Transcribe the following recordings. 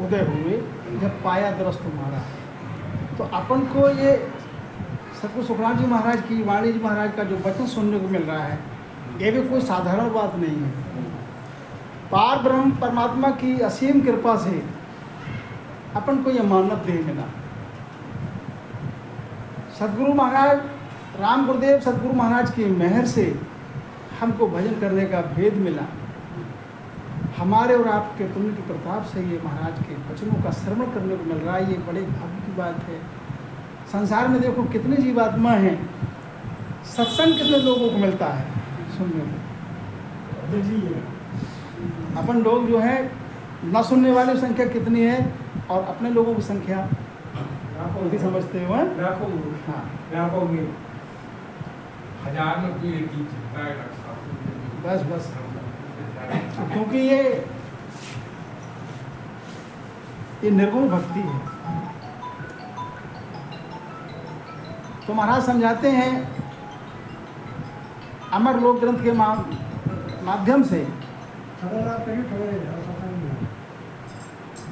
उदय हुए जब पाया दरस तुम्हारा। तो अपन को ये सतगुरु सुखराम जी महाराज की, वाणी जी महाराज का जो वचन सुनने को मिल रहा है, ये भी कोई साधारण बात नहीं है। पार ब्रह्म परमात्मा की असीम कृपा से अपन को ये मानव देह मिला। सतगुरु महाराज राम गुरुदेव सतगुरु महाराज की मेहर से हमको भजन करने का भेद मिला। हमारे और आपके पुण्य के प्रताप से ये महाराज के वचनों का श्रवण करने को मिल रहा है। ये बड़े भाग्य की बात है। संसार में देखो कितने जीवात्मा हैं, सत्संग कितने लोगों को मिलता है सुनने को। अपन लोग जो है न सुनने वाले की संख्या कितनी है और अपने लोगों की संख्या समझते हो? लाखों में, हजार में कोई एक ही बस क्योंकि ये निर्गुण भक्ति है। तो महाराज समझाते हैं अमर लोक ग्रंथ के माध्यम से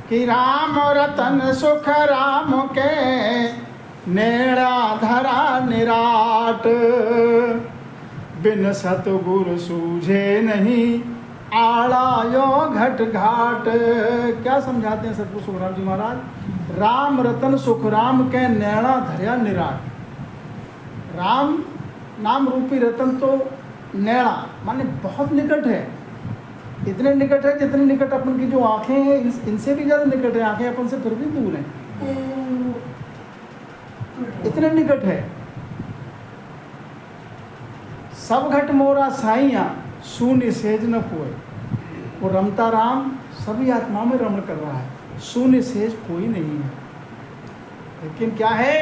कि राम रतन सुख राम के नेड़ा धरा निराट, बिन सतगुरु सूझे नहीं आड़ा यो घट घाट। क्या समझाते हैं सतगुरु सुखराम जी महाराज? राम रतन सुख राम के नैणा धरा निराट। राम नाम रूपी रतन तो नैणा माने बहुत निकट है। इतने निकट है जितने निकट अपन की जो आंखें हैं इनसे भी ज़्यादा निकट है। आंखें अपन से फिर भी दूर हैं, इतने निकट है। सब घट मोरा साइया शून्य सेज न कोई। वो रमता राम सभी आत्मा में रमण कर रहा है, शून्य सेज कोई नहीं है। लेकिन क्या है?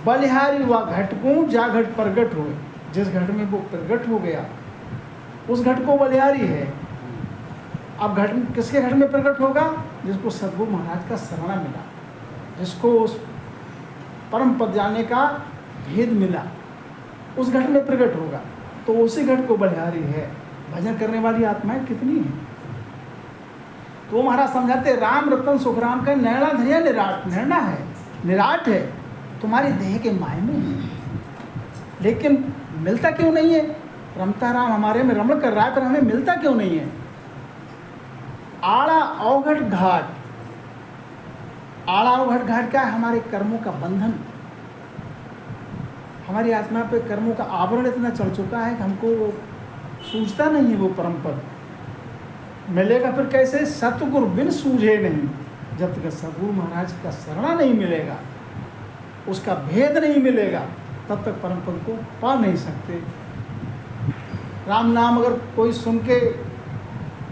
बलिहारी व घट को जा घट प्रगट हुए। जिस घट में वो प्रगट हो गया उस घट को बलिहारी है। अब घट किसके घट में प्रकट होगा? जिसको सतगुरु महाराज का शरणा मिला, जिसको उस परम पद जाने का भेद मिला, उस घट में प्रकट होगा। तो उसी घट को बलिहारी है। भजन करने वाली आत्माएं कितनी हैं? तो महाराज समझाते राम रतन सुखराम का नैणा धरिया निराट। नैणा है, निराट है, तुम्हारी देह के माय में है। लेकिन मिलता क्यों नहीं है? रमता राम हमारे में रमण कर रहा है, पर हमें मिलता क्यों नहीं है? आड़ा अवघट घाट। आड़ा अवघट घाट क्या है? हमारे कर्मों का बंधन। हमारी आत्मा पे कर्मों का आवरण इतना चढ़ चुका है कि हमको सूझता नहीं है वो परम पद। मिलेगा फिर कैसे? सतगुरु बिन सूझे नहीं। जब तक सतगुरु महाराज का शरणा नहीं मिलेगा, उसका भेद नहीं मिलेगा, तब तक परम पद को पा नहीं सकते। राम नाम अगर कोई सुन के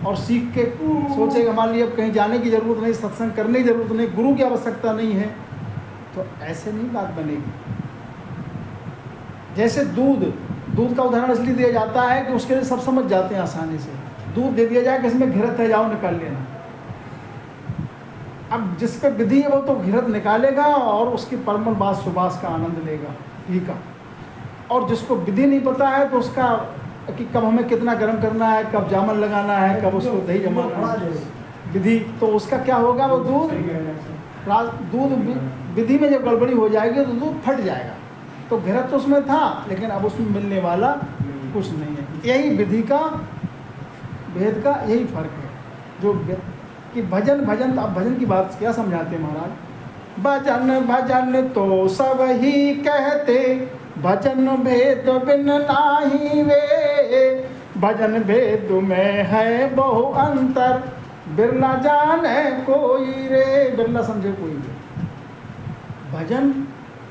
और सीख के सोचेगा मान लीजिए अब कहीं जाने की ज़रूरत नहीं, सत्संग करने की ज़रूरत नहीं, गुरु की आवश्यकता नहीं है, तो ऐसे नहीं बात बनेगी। जैसे दूध का उदाहरण इसलिए दिया जाता है कि उसके लिए सब समझ जाते हैं आसानी से। दूध दे दिया जाए कि इसमें घिरत है, जाओ निकाल लेना। अब जिस पे विधि है वो तो घिरत निकालेगा और उसकी परमल बास सुबास का आनंद लेगा, ठीक है। और जिसको विधि नहीं पता है तो उसका कि कब हमें कितना गर्म करना है, कब जामन लगाना है, कब उसको दही जमाना है, विधि, तो उसका क्या होगा? वो दूध विधि में जब गड़बड़ी हो जाएगी तो दूध फट जाएगा। तो घिरत तो उसमें था, लेकिन अब उसमें मिलने वाला कुछ नहीं है। यही विधि का भेद का यही फर्क है। जो कि भजन अब भजन की बात क्या समझाते हैं महाराज? भजन तो सब ही कहते, भजन भेद बिन नाही वे। भजन भेद में है बहु अंतर, बिरला जाने कोई रे। बिरला समझे कोई रे। भजन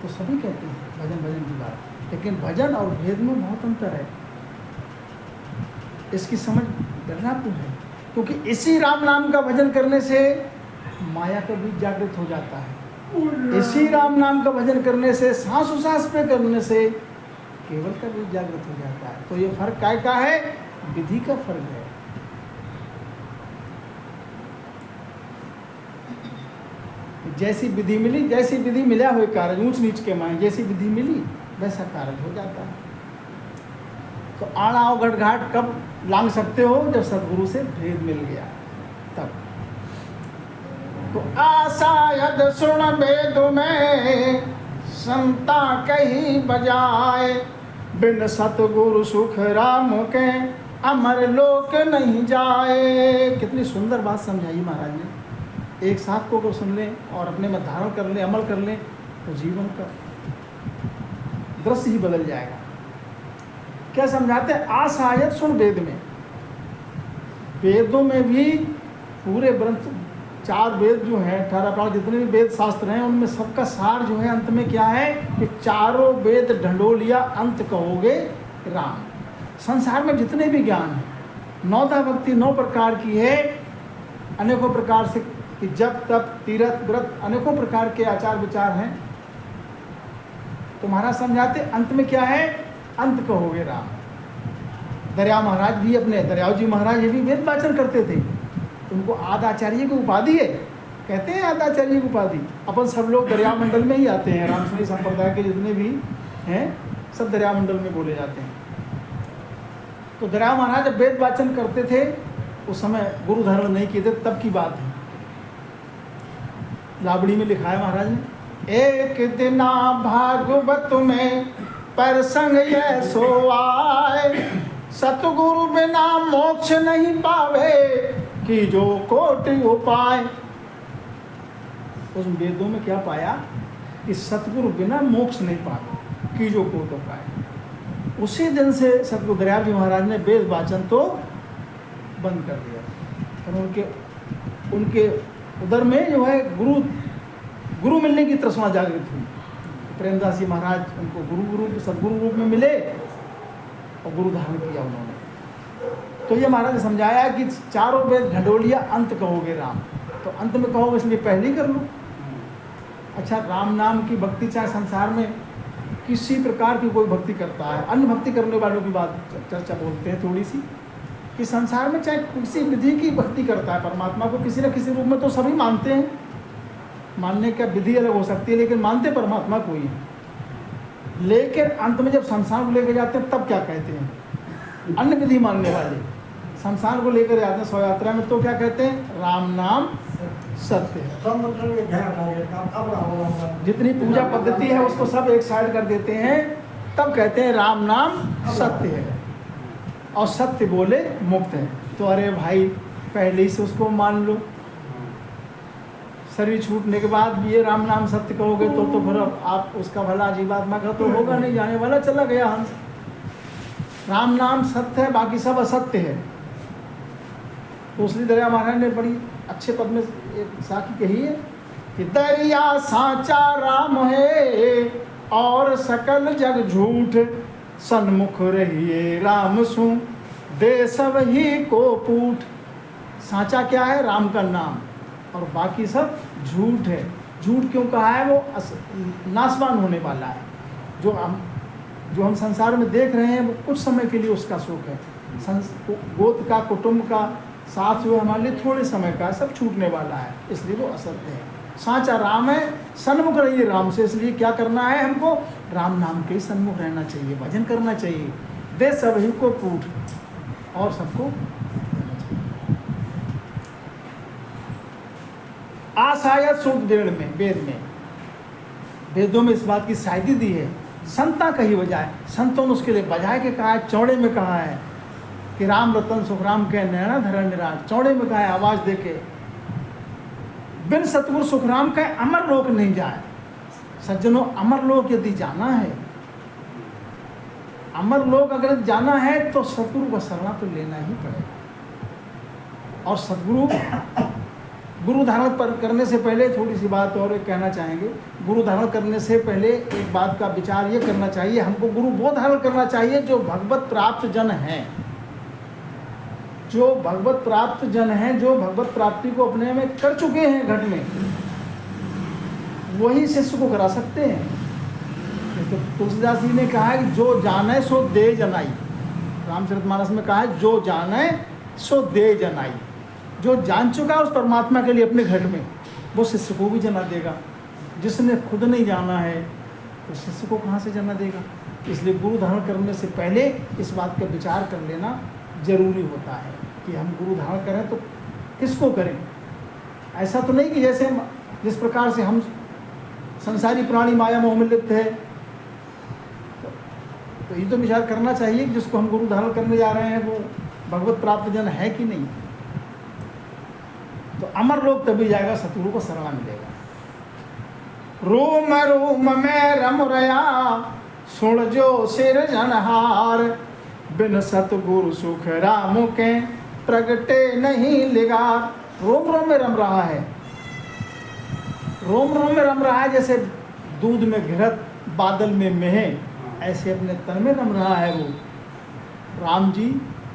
तो सभी कहते हैं, भजन की बात, लेकिन भजन और भेद में बहुत अंतर है। इसकी समझ डरनापुर है, क्योंकि इसी राम नाम का भजन करने से माया का बीज जागृत हो जाता है। इसी राम नाम का भजन करने से, सांस उसास पे करने से केवल का बीज जागृत हो जाता है। तो ये फर्क काय का है? विधि का फर्क है। जैसी विधि मिली, जैसी विधि मिला हुए कार्य, ऊंच नीच के माए जैसी विधि मिली वैसा कार्य हो जाता है। तो आड़ा अवघट घाट कब लांग सकते हो? जब सतगुरु से भेद मिल गया तब। तो आशायद सुन वेद में संता कही बजाए, बिन सतगुरु सुख राम के अमर लोक नहीं जाए। कितनी सुंदर बात समझाई महाराज ने। एक साथ को अगर सुन लें और अपने में धारण कर लें, अमल कर लें, तो जीवन का दृश्य ही बदल जाएगा। क्या समझाते हैं? आशायत सुन वेद में, वेदों में भी पूरे ग्रंथ 4 वेद जो हैं, 18 पुराण जितने भी वेद शास्त्र हैं, उनमें सबका सार जो है अंत में क्या है कि चारों वेद ढंढोलिया अंत कहोगे राम। संसार में जितने भी ज्ञान हैं, 9 भक्ति 9 प्रकार की है, अनेकों प्रकार से कि जप तप तीर्थ व्रत अनेकों प्रकार के आचार विचार हैं। तो महाराज समझाते अंत में क्या है, अंत कहोगे राम। दरिया महाराज भी, अपने दरियाव जी महाराज ये भी वेद वाचन करते थे। उनको आदाचार्य की उपाधि है, कहते हैं आदाचार्य की उपाधि। अपन सब लोग दरिया मंडल में ही आते हैं, रामसुनी संप्रदाय के जितने भी हैं सब दरिया मंडल में बोले जाते हैं। तो दरिया महाराज जब वेद वाचन करते थे, उस समय गुरु धारण नहीं किए थे, तब की बात है। लाबड़ी में लिखा है महाराज ने, एक दिना भागवत में परसंग यह सो आए, सतगुरु बिना मोक्ष नहीं पावे, कि जो कोटि उपाय। उस वेदों में क्या पाया कि सतगुरु बिना मोक्ष नहीं पावे, कि जो कोटि उपाय। उसी दिन से सतगुरु दरिया जी महाराज ने वेद वाचन तो बंद कर दिया। और उनके उधर में जो है गुरु मिलने की तृष्णा जागृत हुई। प्रेमदास जी महाराज उनको सदगुरु रूप में मिले और गुरु धारण किया उन्होंने। तो ये महाराज ने समझाया कि चारों वेद ढंढोलिया अंत कहोगे राम। तो अंत में कहोगे इसलिए पहले ही कर लो। अच्छा, राम नाम की भक्ति चाहे संसार में किसी प्रकार की कोई भक्ति करता है, अन्य भक्ति करने वालों की बात चर्चा बोलते हैं थोड़ी सी, कि संसार में चाहे किसी विधि की भक्ति करता है परमात्मा को किसी न किसी रूप में, तो सभी मानते हैं। मानने का विधि अलग हो सकती है, लेकिन मानते परमात्मा को ही है। लेकिन अंत में जब संसार को लेकर जाते हैं तब क्या कहते हैं? अन्य विधि मानने वाले संसार को लेकर जाते हैं शव यात्रा में, तो क्या कहते हैं? राम नाम सत्य है। जितनी पूजा पद्धति है उसको सब एक साइड कर देते हैं, तब कहते हैं राम नाम सत्य है, और सत्य बोले मुक्त है। तो अरे भाई, पहले ही से उसको मान लो। शरीर छूटने के बाद भी ये राम नाम सत्य कहोगे तो फिर आप उसका भला जीवात्मा का तो होगा नहीं, जाने वाला चला गया हंस। राम नाम सत्य है, बाकी सब असत्य है। तो इसलिए दरिया महाराज ने बड़ी अच्छे पद में एक साखी कही है कि दरिया साचा राम है और सकल जग झूठ, सन्मुख रहिए राम सु दे सब ही को पूठ। साचा क्या है? राम का नाम, और बाकी सब झूठ है। झूठ क्यों कहा है? वो नाशवान होने वाला है। जो हम संसार में देख रहे हैं वो कुछ समय के लिए उसका सुख है। गोत्र का, कुटुंब का साथ जो हमारे लिए थोड़े समय का, सब छूटने वाला है, इसलिए वो असत्य है। साचा राम है, सन्मुख रहिए राम से। इसलिए क्या करना है हमको? राम नाम के सन्मुख रहना चाहिए, भजन करना चाहिए। दे सभी को पूठ, और सबको आशायत सुख वेद में वेदों में इस बात की शायदी दी है। संता कही बजाय, संतों ने उसके लिए बजाय के कहा है, चौड़े में कहा है कि राम रतन सुख राम के नैना धरण निराट। चौड़े में कहा है आवाज देके, बिन सतगुरु सुख राम का अमर लोक नहीं जाए। सज्जनों, अमर लोक यदि जाना है, अमर लोक अगर जाना है तो सतगुरु का शरणा तो लेना ही पड़ेगा। और सतगुरु गुरु धारण पर करने से पहले थोड़ी सी बात और कहना चाहेंगे। गुरु धारण करने से पहले एक बात का विचार ये करना चाहिए, हमको गुरु वो धारण करना चाहिए जो भगवत प्राप्त जन हैं। जो भगवत प्राप्त जन हैं, जो भगवत प्राप्ति को अपने में कर चुके हैं घट में, वही शिष्य को करा सकते हैं। तो तुलसीदास जी ने कहा है कि जो जाने सो दे जनाई। रामचरितमानस में कहा है जो जाने सो दे जनाई। जो जान चुका है उस परमात्मा के लिए अपने घर में, वो शिष्य को भी जना देगा। जिसने खुद नहीं जाना है तो शिष्य को कहाँ से जना देगा? इसलिए गुरु धारण करने से पहले इस बात का विचार कर लेना जरूरी होता है कि हम गुरु धारण करें तो किसको करें। ऐसा तो नहीं कि जैसे जिस प्रकार से हम संसारी प्राणी माया मोह में लिप्त है, तो ये तो विचार करना चाहिए कि जिसको हम गुरु धारण करने जा रहे हैं वो भगवत प्राप्त जन है कि नहीं। तो अमर लोग तभी जाएगा सतगुरु को शरणा मिलेगा। रोम रोम में रम रया सुन जो सिरजनहार, बिन सतगुरु सुख राम के प्रगटे नहीं लिगार। रोम रोम में रम रहा है, रोम रोम में रम रहा है, जैसे दूध में घिरत बादल में मेह, ऐसे अपने तन में रम रहा है वो राम जी,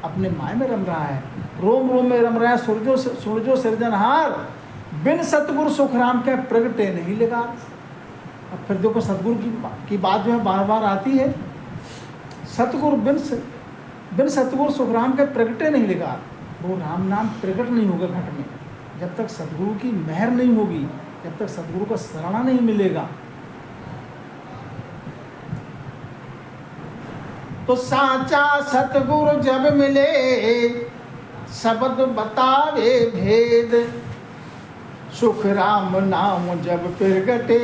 अपने माय में रम रहा है। रोम रोम में रम रहा है सूरजो सिरजनहार, बिन सतगुरु सुख राम के प्रगटे नहीं लगा। अब फिर देखो सतगुरु की बात जो है बार बार आती है, सतगुरु बिन सतगुरु सुख राम के प्रगटे नहीं लगा। वो राम नाम प्रकट नहीं होगा घट में जब तक सतगुरु की मेहर नहीं होगी, जब तक सतगुरु का शरणा नहीं मिलेगा। तो साचा सतगुरु जब मिले शब्द बतावे भेद, सुख राम नाम जब प्रगटे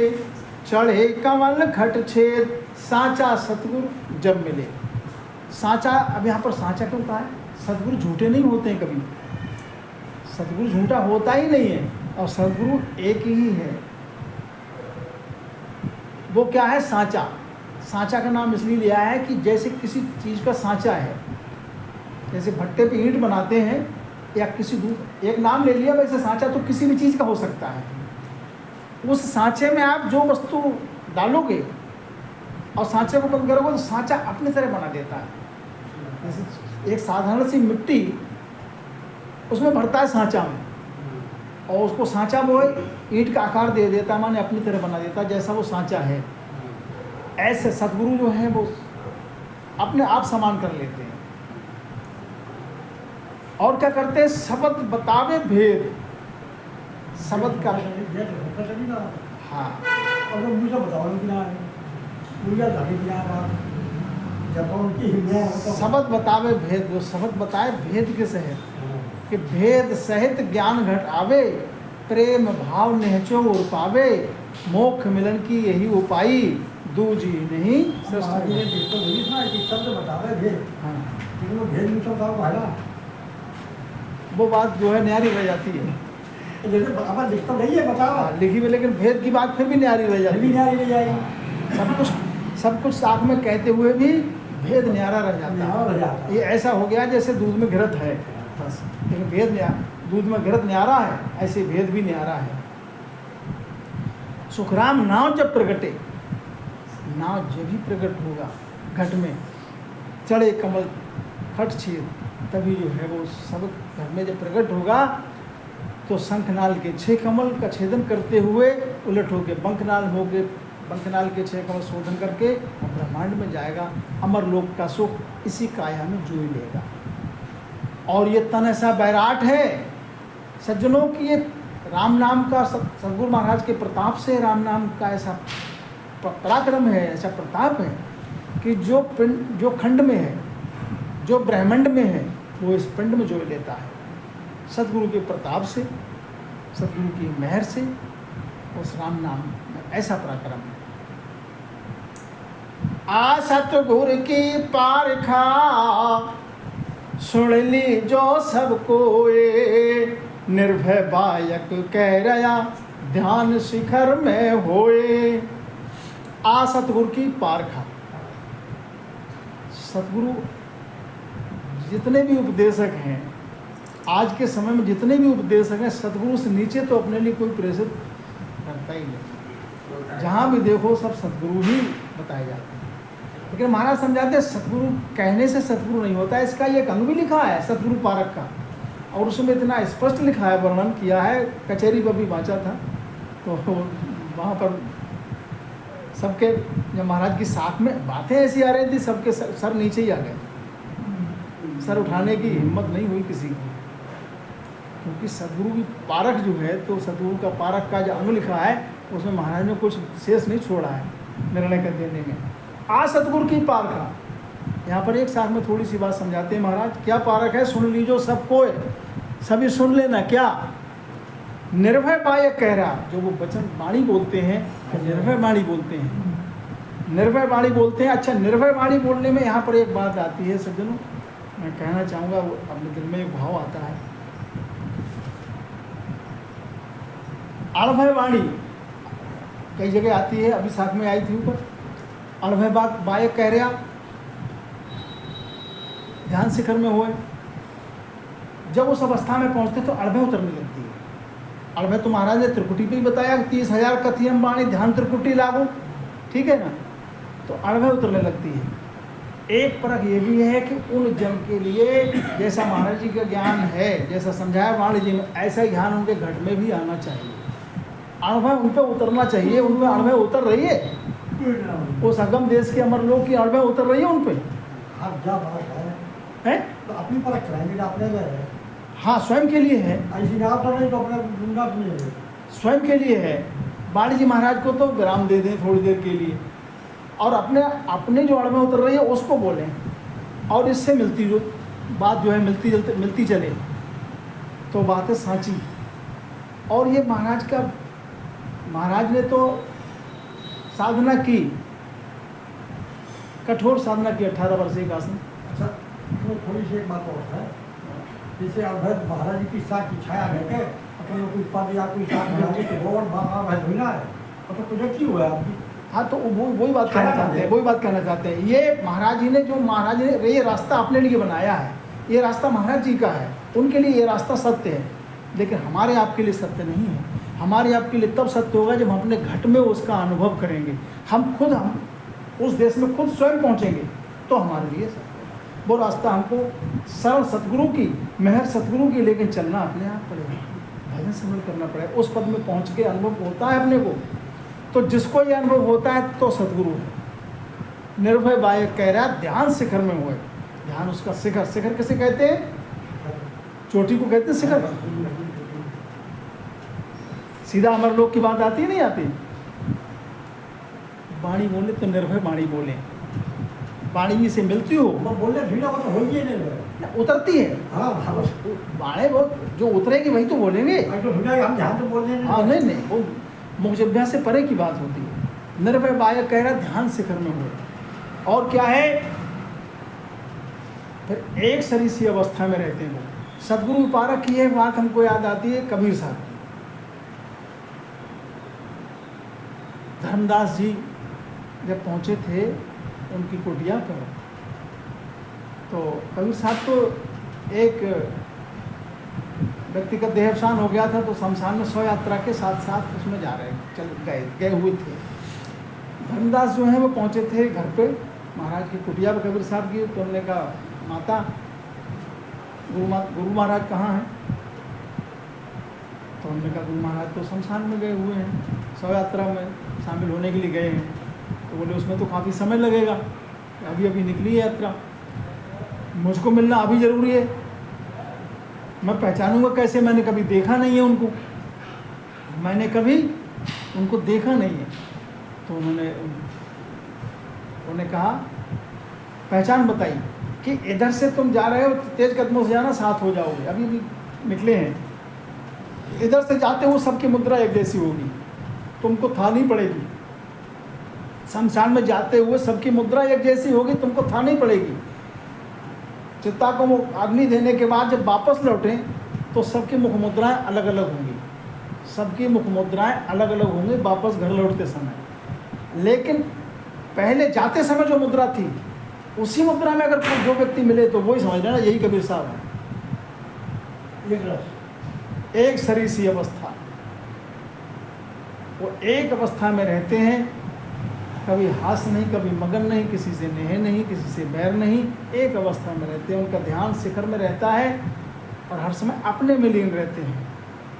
चढ़े कमल घट छेद। साचा सतगुरु जब मिले, साचा, अब यहाँ पर साचा क्यों कहा है? सतगुरु झूठे नहीं होते हैं कभी, सतगुरु झूठा होता ही नहीं है, और सतगुरु एक ही है। वो क्या है? साचा। साचा का नाम इसलिए लिया है कि जैसे किसी चीज़ का साचा है, जैसे भट्टे पे ईंट बनाते हैं या किसी दूर एक नाम ले लिया, वैसे साचा तो किसी भी चीज़ का हो सकता है। उस सांचे में आप जो वस्तु डालोगे और सांचे को बंद करोगे तो सांचा अपनी तरह बना देता है। जैसे एक साधारण सी मिट्टी उसमें भरता है सांचा में, और उसको सांचा वो ईंट का आकार दे देता है, माने अपनी तरह बना देता है जैसा वो सांचा है। ऐसे सतगुरु जो है वो अपने आप समान कर लेते हैं। और क्या करते हैं? शब्द बतावे भेद। शब्द का हाँ, और मुझे बताओ शब्द बतावे भेद। वो शब्द बताए भेद किसे है कि भेद सहित ज्ञान घट आवे, प्रेम भाव निहचो उर पावे, मोक्ष मिलन की यही उपाई, दूजी नहीं शब्द बतावे भेद। हाँ, भेद वो बात जो है न्यारी रह जाती है। जैसे अब लिखता नहीं है बताओ, हाँ, लिखी में, लेकिन भेद की बात फिर भी न्यारी रह जाती भी है। नहीं जाएगी। सब कुछ साथ में कहते हुए भी भेद न्यारा रह जाता है। ये ऐसा हो गया जैसे दूध में घृत है बस, लेकिन भेद दूध में घृत न्यारा है, ऐसे भेद भी न्यारा है। सुखराम नाव जब प्रगटे, नाव जब भी प्रकट होगा घट में, चढ़े कमल खट छेद, तभी जो है वो शब्द घर में जब प्रकट होगा तो शंखनाल के 6 कमल का छेदन करते हुए उलट होके बंकनाल के 6 कमल शोधन करके ब्रह्मांड में जाएगा। अमर लोक का सुख इसी काया में जोई लेगा। और ये तन ऐसा बैराट है सज्जनों की, ये राम नाम का सतगुरु महाराज के प्रताप से राम नाम का ऐसा पराक्रम है, ऐसा प्रताप है कि जो खंड में है, जो ब्रह्मांड में है, वो इस पिंड में जोड़ लेता है। सतगुरु के प्रताप से, सतगुरु की मेहर से उस राम नाम में ऐसा पराक्रम है। आ सतगुरु की पारखा सुन ली जो सबको, निर्भय बायक कह रहा ध्यान शिखर में होए। आ सतगुरु की पारखा, सतगुरु जितने भी उपदेशक हैं आज के समय में, जितने भी उपदेशक हैं, सतगुरु से नीचे तो अपने लिए कोई प्रेषित करता ही नहीं। जहाँ भी देखो सब सतगुरु ही बताए जाते हैं। लेकिन महाराज समझाते हैं सतगुरु कहने से सतगुरु नहीं होता है। इसका एक अंग भी लिखा है सतगुरु पारक का, और उसमें इतना स्पष्ट लिखा है, वर्णन किया है, कचहरी पर भी बाँचा था। तो वहाँ पर सबके, जब महाराज की साथ में बातें ऐसी आ रही थी, सबके सर नीचे ही आ गए, सर उठाने की हिम्मत नहीं हुई किसी की। क्योंकि सतगुरु की पारख जो है, तो सतगुरु का पारख का जो अंग लिखा है उसमें महाराज ने कुछ शेष नहीं छोड़ा है निर्णय कर देने में। आ सतगुरु की पारखा, यहाँ पर एक साथ में थोड़ी सी बात समझाते हैं महाराज। क्या पारख है? सुन लीजो सबको, सभी सुन लेना। क्या? निर्भय बायक कह रहा, जो वो वचन वाणी बोलते हैं, निर्भय वाणी बोलते हैं, निर्भय वाणी बोलते हैं। अच्छा, निर्भय वाणी बोलने में यहाँ पर एक बात आती है सज्जनों, मैं कहना चाहूँगा, वो अपने दिल में एक भाव आता है। अणभय वाणी कई जगह आती है, अभी साथ में आई थी ऊपर, अणभय बायक कह रहा, ध्यान शिखर में हुए, जब उस अवस्था में पहुंचते तो अणभय उतरने लगती है। अणभय तो महाराज ने त्रिकुटी पे ही बताया कि 30,000 कथियम वाणी ध्यान त्रिकुटी लागू, ठीक है ना, तो अणभय उतरने लगती है। एक परख ये भी है कि उन जन के लिए जैसा महाराज जी का ज्ञान है, जैसा समझाया वाणी जी में, ऐसा ज्ञान उनके घट में भी आना चाहिए। अणभय उन पर उतरना चाहिए, उन पर अणभय उतर रही है। उस अगम देश के अमर लोग की अणभय उतर रही है उन पर, आप जा बात है तो अपनी परख कराएंगे ना, अपने में है। हाँ, स्वयं के लिए है, ऐसी ना तो नहीं तो अपने गुंडा अपने है। स्वयं के लिए है। वाणी जी महाराज को तो विराम दे दें थोड़ी देर के लिए, और अपने अपने जो अणभय उतर रही है उसको बोलें, और इससे मिलती जो बात जो है मिलती चले, तो बात है सांची। और ये महाराज ने तो साधना की, कठोर साधना की, 18 वर्ष एक आसन। अच्छा, तो थोड़ी सी एक बात और है, जैसे अभय महाराज जी की साख की छाया लेके अपने कोई पद या कोई साख बना के गोवन बाबा भाई हुई ना है, तो कुछ क्यों हुआ आपकी? हाँ, तो वही बात कहना चाहते हैं, वही बात कहना चाहते हैं। ये महाराज जी ने ये रास्ता अपने लिए बनाया है, ये रास्ता महाराज जी का है, उनके लिए ये रास्ता सत्य है, लेकिन हमारे आपके लिए सत्य नहीं है। हमारे आपके लिए तब सत्य होगा जब हम अपने घट में उसका अनुभव करेंगे, हम उस देश में खुद स्वयं पहुँचेंगे, तो हमारे लिए सत्य है। वो रास्ता हमको सरल सतगुरु की मेहर सतगुरु की, लेकिन चलना अपने आप पड़ेगा, भजन समझ करना पड़ेगा। उस पद में पहुँच के अनुभव होता है अपने को, तो जिसको ये अनुभव होता है तो सतगुरु है। निर्भय बायक कह रहा, ध्यान शिखर में हुए, ध्यान उसका शिखर। शिखर किसे कहते हैं? चोटी को कहते हैं शिखर। सीधा अमर लोक की बात आती नहीं आती? वाणी बोले तो निर्भय वाणी बोले, वाणी जी से मिलती हो, बोलने भीड़ा तो हो ही नहीं, उतरती है। हाँ वाणी जो उतरेगी वही तो बोलेंगे। हम ध्यान से बोल रहे हैं। हाँ, नहीं, वो मुखजभ्या से परे की बात होती है। निर्भय बायक कह रहा, ध्यान शिखर में हुए। और क्या है, फिर एक सरीसी अवस्था में रहते हैं वो। सदगुरु पारक की एक बात हमको याद आती है, कबीर साहब। धर्मदास जी जब पहुँचे थे उनकी कुटिया पर, तो कबीर साहब तो एक व्यक्तिगत देहावसान हो गया था, तो शमशान में 100 यात्रा के साथ साथ उसमें जा रहे गए हुए थे। धर्मदास जो है वो पहुँचे थे घर पे महाराज की कुटिया पर कबीर साहब की। तो उन्होंने कहा, माता गुरु महाराज कहाँ हैं? तो उन्होंने कहा, गुरु महाराज तो शमशान में गए हुए हैं, 100 यात्रा में शामिल होने के लिए गए हैं। तो बोले उसमें तो काफ़ी समय लगेगा, अभी निकली है यात्रा, मुझको मिलना अभी ज़रूरी है, मैं पहचानूंगा कैसे? मैंने कभी देखा नहीं है उनको, मैंने कभी उनको देखा नहीं है। तो उन्होंने कहा, पहचान बताई कि इधर से तुम जा रहे हो, तेज कदमों से जाना, साथ हो जाओगे, अभी निकले हैं। इधर से जाते हो सबकी मुद्रा एक जैसी होगी, तुमको थानी पड़ेगी। शमशान में जाते हुए सबकी मुद्रा एक जैसी होगी, तुमको थानी पड़ेगी। चित्ता को वो अग्नि देने के बाद जब वापस लौटें तो सबकी मुख मुद्राएँ अलग अलग होंगी, सबकी मुख मुद्राएँ अलग अलग होंगी वापस घर लौटते समय। लेकिन पहले जाते समय जो मुद्रा थी, उसी मुद्रा में अगर कोई जो व्यक्ति मिले तो वही समझ लेना यही कबीर साहब है। एक सरीसी अवस्था, वो एक अवस्था में रहते हैं, कभी हास नहीं, कभी मगन नहीं, किसी से नेह नहीं, किसी से बैर नहीं, एक अवस्था में रहते हैं। उनका ध्यान शिखर में रहता है और हर समय अपने में लीन रहते हैं।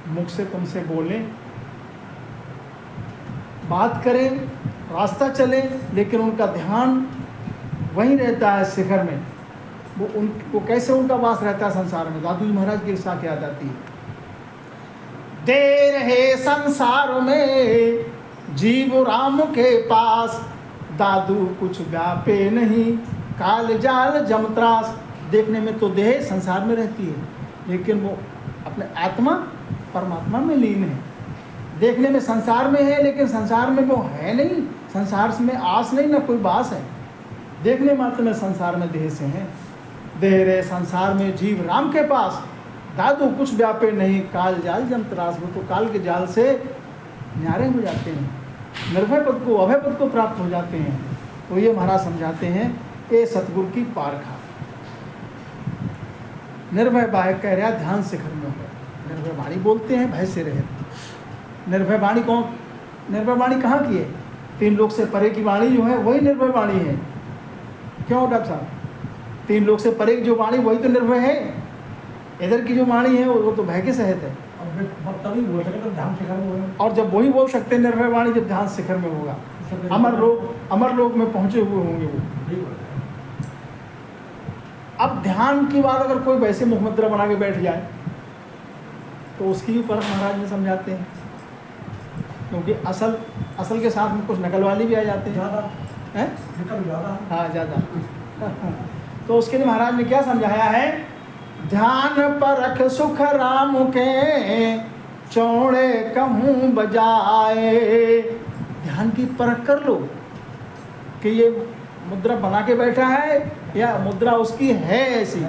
मुख से तुमसे बोलें, बात करें, रास्ता चले, लेकिन उनका ध्यान वहीं रहता है शिखर में। वो कैसे उनका वास रहता है संसार में? दादू जी महाराज की साख याद आती है, दे रहे संसार में जीव राम के पास, दादू कुछ व्यापे नहीं, काल जाल जमत्रास। देखने में तो देह संसार में रहती है, लेकिन वो अपने आत्मा परमात्मा में लीन है। देखने में संसार में है, लेकिन संसार में वो है नहीं, संसार में आस नहीं, ना कोई बास है। देखने मात्र में संसार में देह से हैं। देह रे संसार में जीव राम के पास, दादू कुछ व्यापे नहीं, काल जाल जम त्रास। वो तो काल के जाल से न्यारे हो जाते हैं, निर्भय पद को, अभय पद को प्राप्त हो जाते हैं। तो ये महाराज समझाते हैं, ये सतगुरु की पारखा। निर्भय बाह्य कह रहा ध्यान शिखर में हो। निर्भय वाणी बोलते हैं, भय से रहित। निर्भय वाणी कौन, निर्भय वाणी कहाँ की है? 3 लोक से परे की वाणी जो है वही निर्भय वाणी है। क्यों डॉक्टर साहब? 3 लोक से परे की जो वाणी वही तो निर्भय है। इधर की जो वाणी है वो तो भय के सहित है। तभी बोल सके तो ध्यान शिखर में होगा। और जब वही बोल सकते हैं निर्भय वाणी, जब ध्यान शिखर में होगा, अमर लोक में पहुंचे हुए होंगे वो। अब ध्यान की बात अगर कोई वैसे मुखमुद्रा बना के बैठ जाए तो उसकी भी परख महाराज ने समझाते हैं, क्योंकि असल के साथ में कुछ नकल वाली भी आ जाते हैं। ज़्यादा हैं? ज़्यादा हाँ, ज़्यादा। तो उसके लिए महाराज ने क्या समझाया है? ध्यान परख सुख राम के, चौड़े कहूँ बजाए। ध्यान की परख कर लो कि ये मुद्रा बना के बैठा है या मुद्रा उसकी है ऐसी।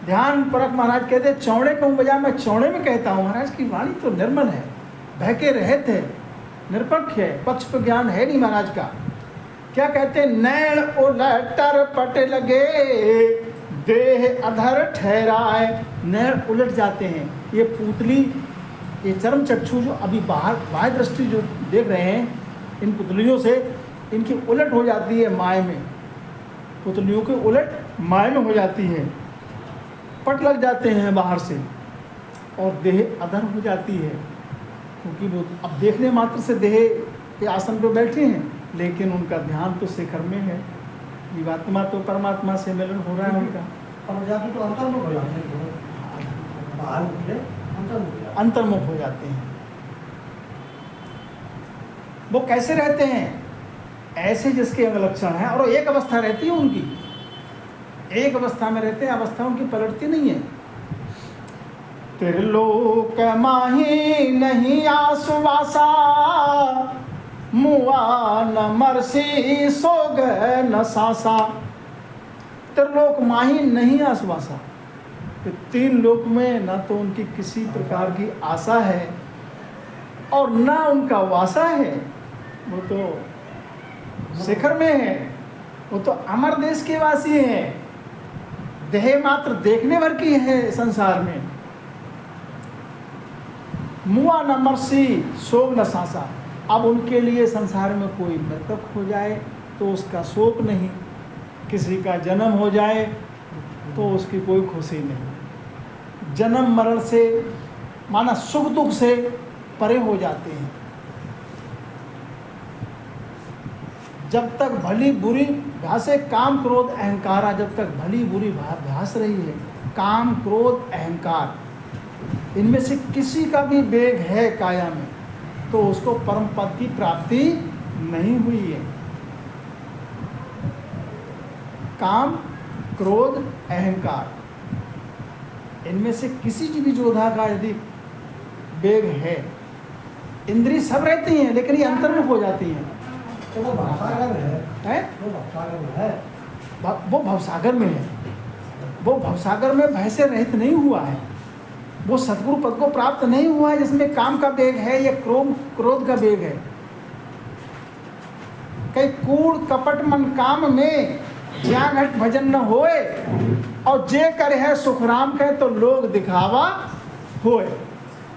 ध्यान परख महाराज कहते हैं, चौड़े कहूँ बजाए। मैं चौड़े में कहता हूँ, महाराज की वाणी तो निर्मल है, भय के रहित है, निरपक्ष है, पक्ष पर ज्ञान है नहीं महाराज का। क्या कहते हैं? नैण उलटर पट लगे, देह अधर ठहराए। नैण उलट जाते हैं। ये पुतली, ये चर्म चक्षु जो अभी बाह्य दृष्टि जो देख रहे हैं, इन पुतलियों से इनकी उलट हो जाती है माय में। पुतलियों की उलट माय में हो जाती है, पट लग जाते हैं बाहर से, और देह अधर हो जाती है। क्योंकि वो अब देखने मात्र से देह के आसन पर बैठे हैं, लेकिन उनका ध्यान तो शिखर में है। जीवात्मा तो परमात्मा से मिलन हो रहा है उनका। और जाके तो अंतर्मुख हो जाते हैं, बाहर निकले अंतर्मुख हो जाते हैं। वो कैसे रहते हैं? ऐसे जिसके अंग लक्षण है, और एक अवस्था रहती है उनकी, एक अवस्था में रहते हैं, अवस्था उनकी पलटती नहीं है। त्रिलोक माही नहीं आसुवासा, मुआ न मरसी सोग न सासा। त्रिलोक माही नहीं आसवासा, तो 3 लोक में न तो उनकी किसी प्रकार की आशा है और न उनका वासा है। वो तो शिखर में है, वो तो अमर देश के वासी हैं। देह मात्र देखने भर की है संसार में। मुआ न मरसी सोग न सासा। अब उनके लिए संसार में कोई मृतक हो जाए तो उसका शोक नहीं, किसी का जन्म हो जाए तो उसकी कोई खुशी नहीं। जन्म मरण से माना सुख दुख से परे हो जाते हैं। जब तक भली बुरी भाषे काम क्रोध अहंकार, जब तक भली बुरी भास रही है, काम क्रोध अहंकार, इनमें से किसी का भी वेग है काया में, तो उसको परम पद की प्राप्ति नहीं हुई है। काम क्रोध अहंकार, इनमें से किसी भी जोधा का यदि वेग है, इंद्रिय सब रहती हैं लेकिन ये अंतर्मुख हो जाती हैं। तो वो भवसागर है, वो भवसागर में है, वो भवसागर में है। वो भवसागर में भय से रहित नहीं हुआ है, वो सतगुरु पद को प्राप्त नहीं हुआ है, जिसमें काम का वेग है या क्रोध का वेग है। कई कूड़ कपट मन काम में, ज्ञान घट भजन न होए, और जे करे है सुखराम कहे तो लोग दिखावा होए।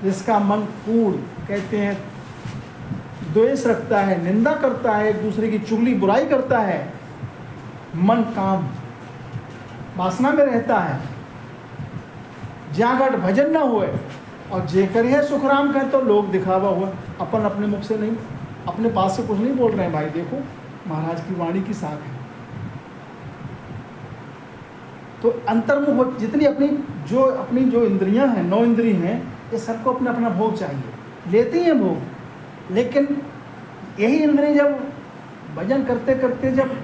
जिसका मन कूड़ कहते हैं, द्वेष रखता है, निंदा करता है, एक दूसरे की चुगली बुराई करता है, मन काम वासना में रहता है, जागट भजन न हुए, और जेकर है सुखराम कहे तो लोग दिखावा हुआ। अपन अपने मुख से नहीं, अपने पास से कुछ नहीं बोल रहे हैं भाई, देखो महाराज की वाणी की साख है। तो अंतर्मुख जितनी अपनी जो इंद्रियां हैं, 9 इंद्रिय हैं, ये सबको अपना अपना भोग चाहिए, लेती हैं भोग, लेकिन यही इंद्रिय जब भजन करते करते जब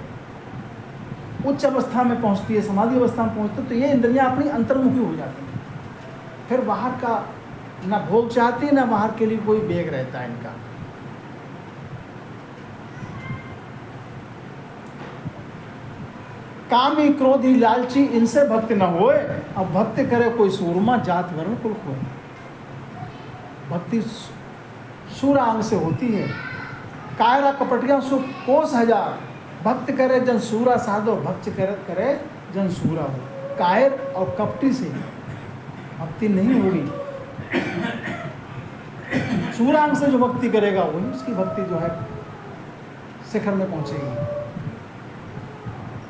उच्च अवस्था में पहुंचती है, समाधि अवस्था में पहुंचती है, तो ये इंद्रियां अपनी अंतर्मुखी हो जाती हैं। फिर बाहर का ना भोग चाहती ना बाहर के लिए कोई बेग रहता है इनका। कामी क्रोधी लालची इनसे भक्त न होए, अब भक्ति करे कोई सूरमा जात वर्ण कुल खोए। भक्ति सूरांग से होती है। कायरा कपटिया सुख कोस हजार, भक्त करे जन सूरा साधो, भक्त करे जन सूरा हो। कायर और कपटी से भक्ति नहीं होगी। सूरांग से जो भक्ति करेगा वही उसकी भक्ति जो है शिखर में पहुंचेगी।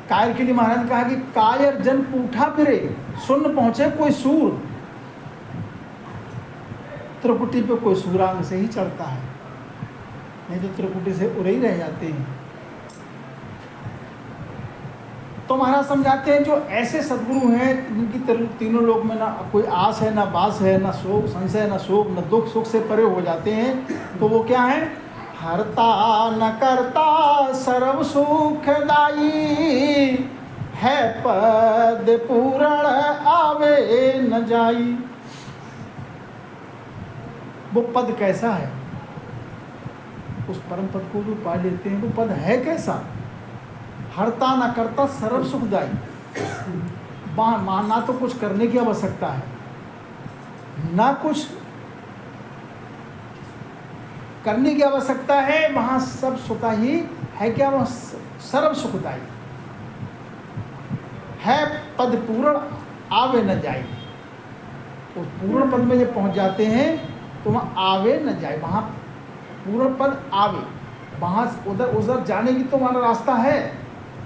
कायर के लिए महाराज ने कहा कि कायर जन पूठा फिरे, सुन पहुंचे कोई सूर। त्रिपुटी पे कोई सूरांग से ही चढ़ता है, नहीं तो त्रिपुटी से उड़े ही रह जाते हैं। तो महाराज समझाते हैं जो ऐसे सद्गुरु हैं जिनकी तीनों लोक में ना कोई आस है, ना बास है, ना शोक संशय, ना शोक, ना दुख, सुख से परे हो जाते हैं। तो वो क्या है? हरता न करता सर्व सुखदाई, है पद पूर्ण आवे न जाई। वो पद कैसा है? उस परम पद को जो पा लेते हैं वो पद है कैसा? हरता न करता सर्व सुखदाई। ना तो कुछ करने की आवश्यकता है, ना कुछ करने की आवश्यकता है, वहाँ सब सुखा ही है। क्या वह सर्व सुखदाई है? पद पूर्ण आवे न जाए। उस पूर्ण पद में जब पहुँच जाते हैं तो वहाँ आवे न जाए, वहाँ पूर्ण पद आवे। वहाँ उधर जाने की तो वहाँ रास्ता है,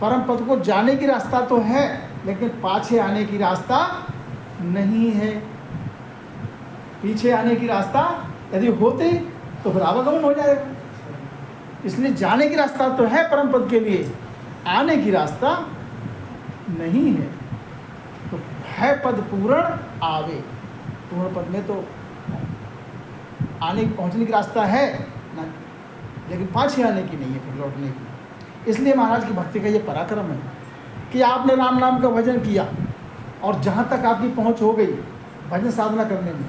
परम पद को जाने की रास्ता तो है, लेकिन पाछे आने की रास्ता नहीं है। पीछे आने की रास्ता यदि होती तो फिर आवागमन हो जाएगा। इसलिए जाने की रास्ता तो है परम पद के लिए, आने की रास्ता नहीं है। तो है पद पूर्ण आवे, पूर्ण पद में तो आने पहुंचने की रास्ता है ना, लेकिन पाछे आने की नहीं है, फिर लौटने की। इसलिए महाराज की भक्ति का ये पराक्रम है कि आपने राम नाम का भजन किया और जहाँ तक आपकी पहुँच हो गई भजन साधना करने में,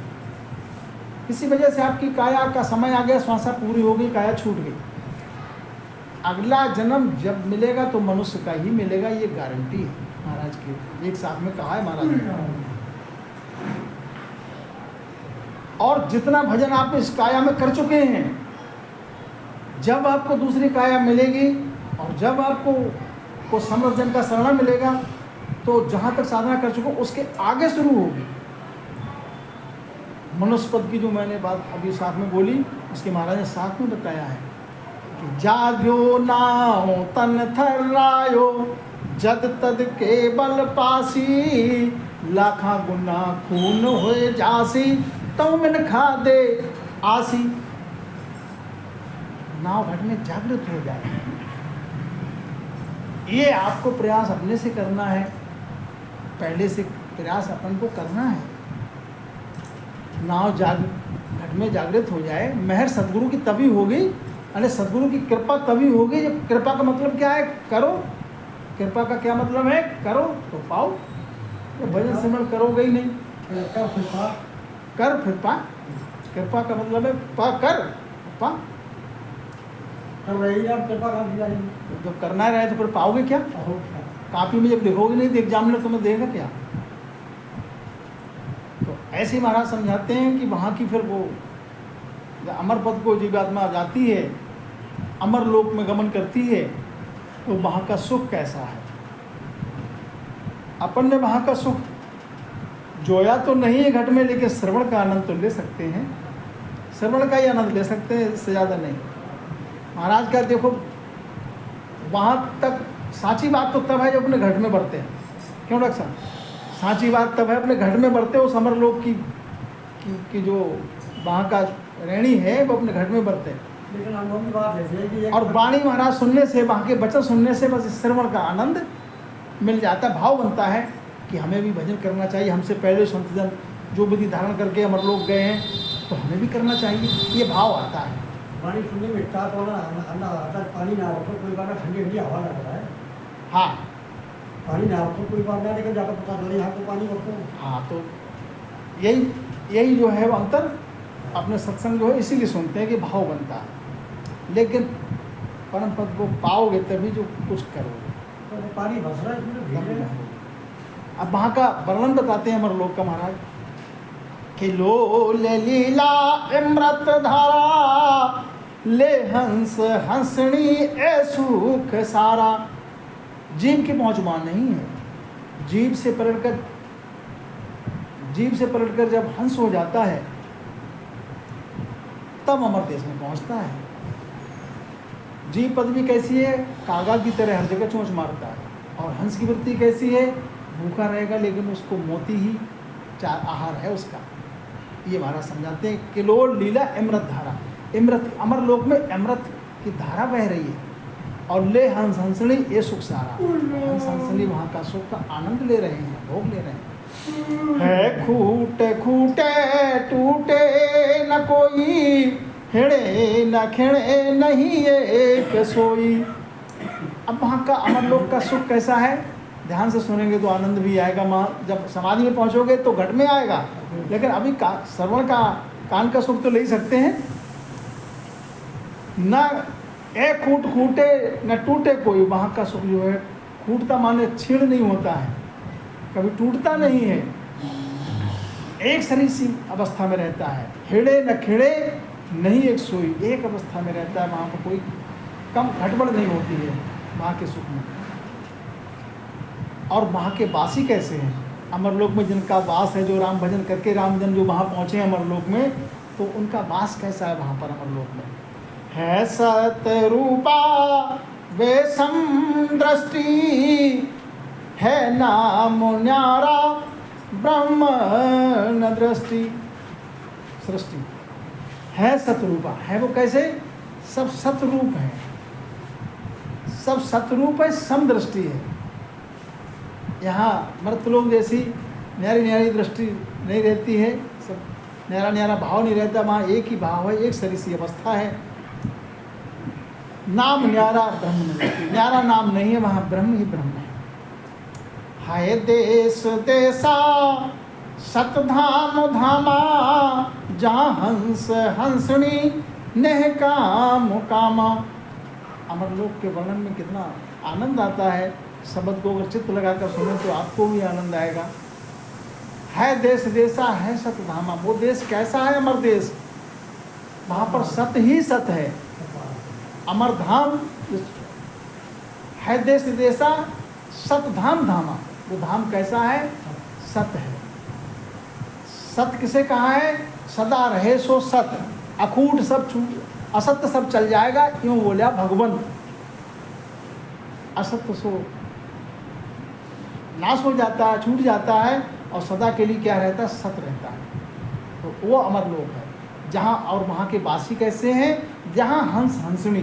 किसी वजह से आपकी काया का समय आ गया, श्वासा पूरी हो गई, काया छूट गई, अगला जन्म जब मिलेगा तो मनुष्य का ही मिलेगा, ये गारंटी है महाराज की। एक साथ में कहा है महाराज ने। और जितना भजन आप इस काया में कर चुके हैं, जब आपको दूसरी काया मिलेगी और जब आपको को समर्थ जन का शरण मिलेगा, तो जहाँ तक साधना कर चुके उसके आगे शुरू होगी। मनुष्य पद की जो मैंने बात अभी साथ में बोली, उसके महाराज ने साथ में बताया है कि जाग्यो नाहो तन थर्रायो, जद तद के बल पासी, लाखा गुना खून होए जासी, तऊ मिन खा दे आसी। नाव घट में जागृत हो जाए, ये आपको प्रयास अपने से करना है, पहले से प्रयास अपन को करना है। नाव घट में जागृत हो जाए, मेहर सदगुरु की तभी होगी, अरे सदगुरु की कृपा तभी होगी। जब कृपा का मतलब क्या है? करो। कृपा का क्या मतलब है? करो तो पाओ। तो भजन सिमरन करोगे ही नहीं, कर फिर पा। कृपा का मतलब है पा, कर पा। जब करना रहे तो फिर पाओगे क्या? कापी में जब लिखोगे नहीं तो एग्जामिनर तुम्हें देगा क्या? तो ऐसे महाराज समझाते हैं कि वहाँ की फिर वो अमर पद को जीवात्मा जाती है, अमर लोक में गमन करती है, तो वहाँ का सुख कैसा है। अपन ने वहाँ का सुख जोया तो नहीं है घट में, लेकिन श्रवण का आनंद तो ले सकते हैं, श्रवण का ही आनंद ले सकते हैं, इससे ज़्यादा नहीं। महाराज का देखो, वहाँ तक साची बात तो तब है जब अपने घट में बढ़ते हैं। क्यों डॉक्टर साहब? साची बात तब है अपने घट में बढ़ते हो, समर लोग की जो वहाँ का रहनी है वो अपने घट में बढ़ते हैं। लेकिन अनुभवी बात है और वाणी महाराज सुनने से, वहाँ के वचन सुनने से बस श्रवण का आनंद मिल जाता है। भाव बनता है कि हमें भी भजन करना चाहिए, हमसे पहले संतजन जो विधि धारण करके अमर लोग गए हैं तो हमें भी करना चाहिए, ये भाव आता है। पानी सुनने में इतना तो पानी ना रखो, कोई बार ठंडी ठंडी हवा लगता है। हाँ, पानी ना रखो कोई बार ना, लेकिन जाकर पता चले यहाँ तो पानी रखो। हाँ, तो यही जो है वो अंतर अपने सत्संग जो है इसीलिए सुनते हैं कि भाव बनता है, लेकिन परम पद को पाओगे तभी जो कुछ करोगे। तो वो पानी बस रहा है इसमें तब भीगे। नहीं। अब वहाँ का वर्णन बताते हैं अमर लोक का महाराज कि लो ले लीला अमृत धारा, ले हंस हंसनी ए सुख सारा। जीव की पहुँच वहाँ नहीं है। जीव से पलटकर जब हंस हो जाता है तब अमर देश में पहुँचता है। जीव पदवी कैसी है? कागा की तरह हर जगह चोंच मारता है। और हंस की वृत्ति कैसी है? भूखा रहेगा लेकिन उसको मोती ही चार आहार है उसका। ये महाराज समझाते हैं कि लो लीला अमृत धारा, अमृत अमर लोक में अमृत की धारा बह रही है। और ले हंस हंसनी ये सुख सारा, हंस हंसनी वहाँ का सुख का आनंद ले रहे हैं, भोग ले रहे हैं। है खूटे खूटे टूटे न कोई, हिड़े न खिड़े नहीं एक सोई। अब वहाँ का अमर लोक का सुख कैसा है? ध्यान से सुनेंगे तो आनंद भी आएगा। माँ जब समाधि में पहुँचोगे तो घट में आएगा, लेकिन अभी श्रवण का कान का सुख तो ले ही सकते हैं। न एक खूट खूटे न टूटे कोई, वहाँ का सुख जो है खूटता माने छीड़ नहीं होता है, कभी टूटता नहीं है, एक शरीर सी अवस्था में रहता है। हिड़े न खिड़े नहीं एक सोई, एक अवस्था में रहता है। वहाँ पर कोई कम घटबड़ नहीं होती है वहाँ के सुख में। और वहाँ के वासी कैसे हैं? अमरलोक में जिनका वास है, जो राम भजन करके रामजन जो वहाँ पहुँचे हैं अमरलोक में, तो उनका वास कैसा है वहाँ पर अमरलोक में? है सतरूपा वे समदृष्टि, है नाम न्यारा ब्रह्म न दृष्टि। सृष्टि है सतरूपा, है वो कैसे? सब सतरूप है, सब सतरूप है, समदृष्टि है। यहाँ मर्तलोक जैसी न्यारी न्यारी दृष्टि नहीं रहती है, सब न्यारा न्यारा भाव नहीं रहता। वहाँ एक ही भाव है, एक शरीर सी अवस्था है। नाम न्यारा ब्रह्म नहीं, न्यारा नाम नहीं है, वहाँ ब्रह्म ही ब्रह्म है। हाय देश देसा सतधाम धामा, जहाँ हंस हंसनी नेह काम कामा। अमरलोक के वर्णन में कितना आनंद आता है। शब्द को अगर चित्त लगाकर सुने तो आपको भी आनंद आएगा। है देश देसा है सतधामा, वो देश कैसा है? अमर देश, वहाँ पर सत ही सत है। अमर धाम है, देश देसा सतधाम धामा, वो धाम कैसा है? सत है। सत किसे कहा है? सदा रहे सो सत, अखूट सब छूट, असत्य सब चल जाएगा, क्यों बोलिया भगवंत। असत्य सो नाश हो जाता है, छूट जाता है, और सदा के लिए क्या रहता है? सत रहता है। तो वो अमर लोक है जहाँ। और वहाँ के वासी कैसे हैं? जहाँ हंस हंसनी,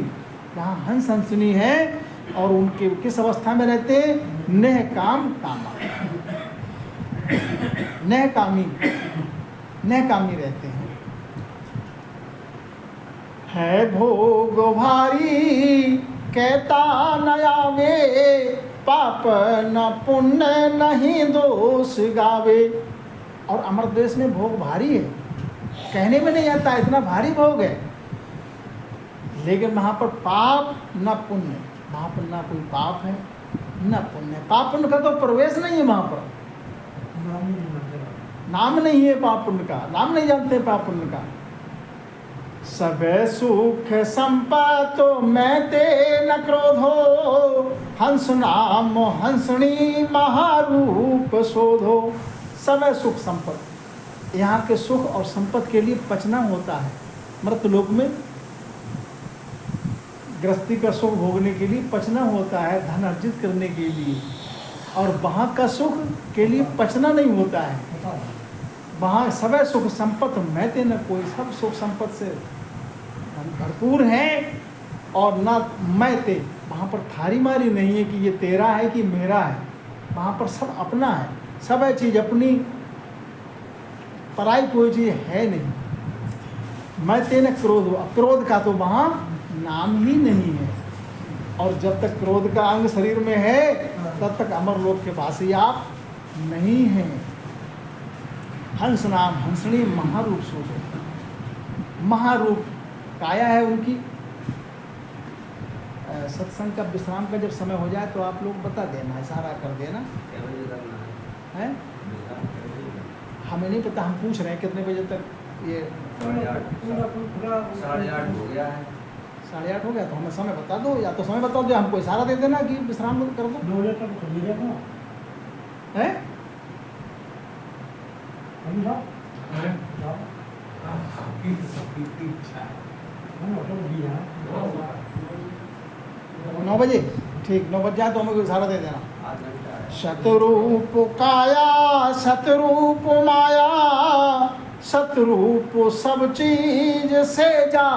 जहाँ हंस हंसनी है, और उनके किस अवस्था में रहते हैं? नेह काम कामा, नेह कामी रहते हैं। है भोग भारी कहता नयावे, पाप न पुण्य नहीं दोष गावे। और अमर देश में भोग भारी है, कहने में नहीं आता, इतना भारी भोग है। लेकिन वहाँ पर पाप न पुण्य, वहाँ पर ना कोई पाप है न पुण्य। पाप पुण्य का तो प्रवेश नहीं है वहाँ पर, नाम नहीं है पाप पुण्य का, नाम नहीं जानते पाप पुण्य का। सबे सुख संपत्तो मैं ते न क्रोधो, हंस नाम हंसनी महारूप शोधो। सबे सुख संपत्ति, यहाँ के सुख और संपत्ति के लिए पचना होता है। मृतलोक में गृहस्थी का सुख भोगने के लिए पचना होता है, धन अर्जित करने के लिए। और वहाँ का सुख के लिए पचना नहीं होता है। वहाँ सबे सुख संपत्ति मैते न कोई, सब सुख संपत्ति से भरपूर हैं। और ना मैते, वहाँ पर थारी मारी नहीं है कि ये तेरा है कि मेरा है। वहाँ पर सब अपना है, सब है चीज़ अपनी, पराई कोई चीज़ है नहीं। मैते न क्रोध, क्रोध का तो वहाँ नाम ही नहीं है। और जब तक क्रोध का अंग शरीर में है तब तक अमर लोक के वासी आप नहीं हैं। हंस नाम हंसनी महारूप शोधो, महारूप काया है उनकी। सत्संग का विश्राम का जब समय हो जाए तो आप लोग बता देना, इशारा कर देना है। हमें नहीं पता, हम पूछ रहे हैं कितने बजे तक ये 8:30 हो गया है। 8:30 हो गया तो हमें समय बता दो, या तो समय बता दो, हमको इशारा दे देना कि विश्राम कर दो 2 बजे तक चलिए जाओ है। हम जाओ हैं? जाओ आपकी इच्छा है। हम होटल भी है 9 बजे ठीक, 9 बज जाए तो हमें इशारा दे देना। आध घंटा है। शतरूप काया शतरूप माया, शतरूप सब चीज से जा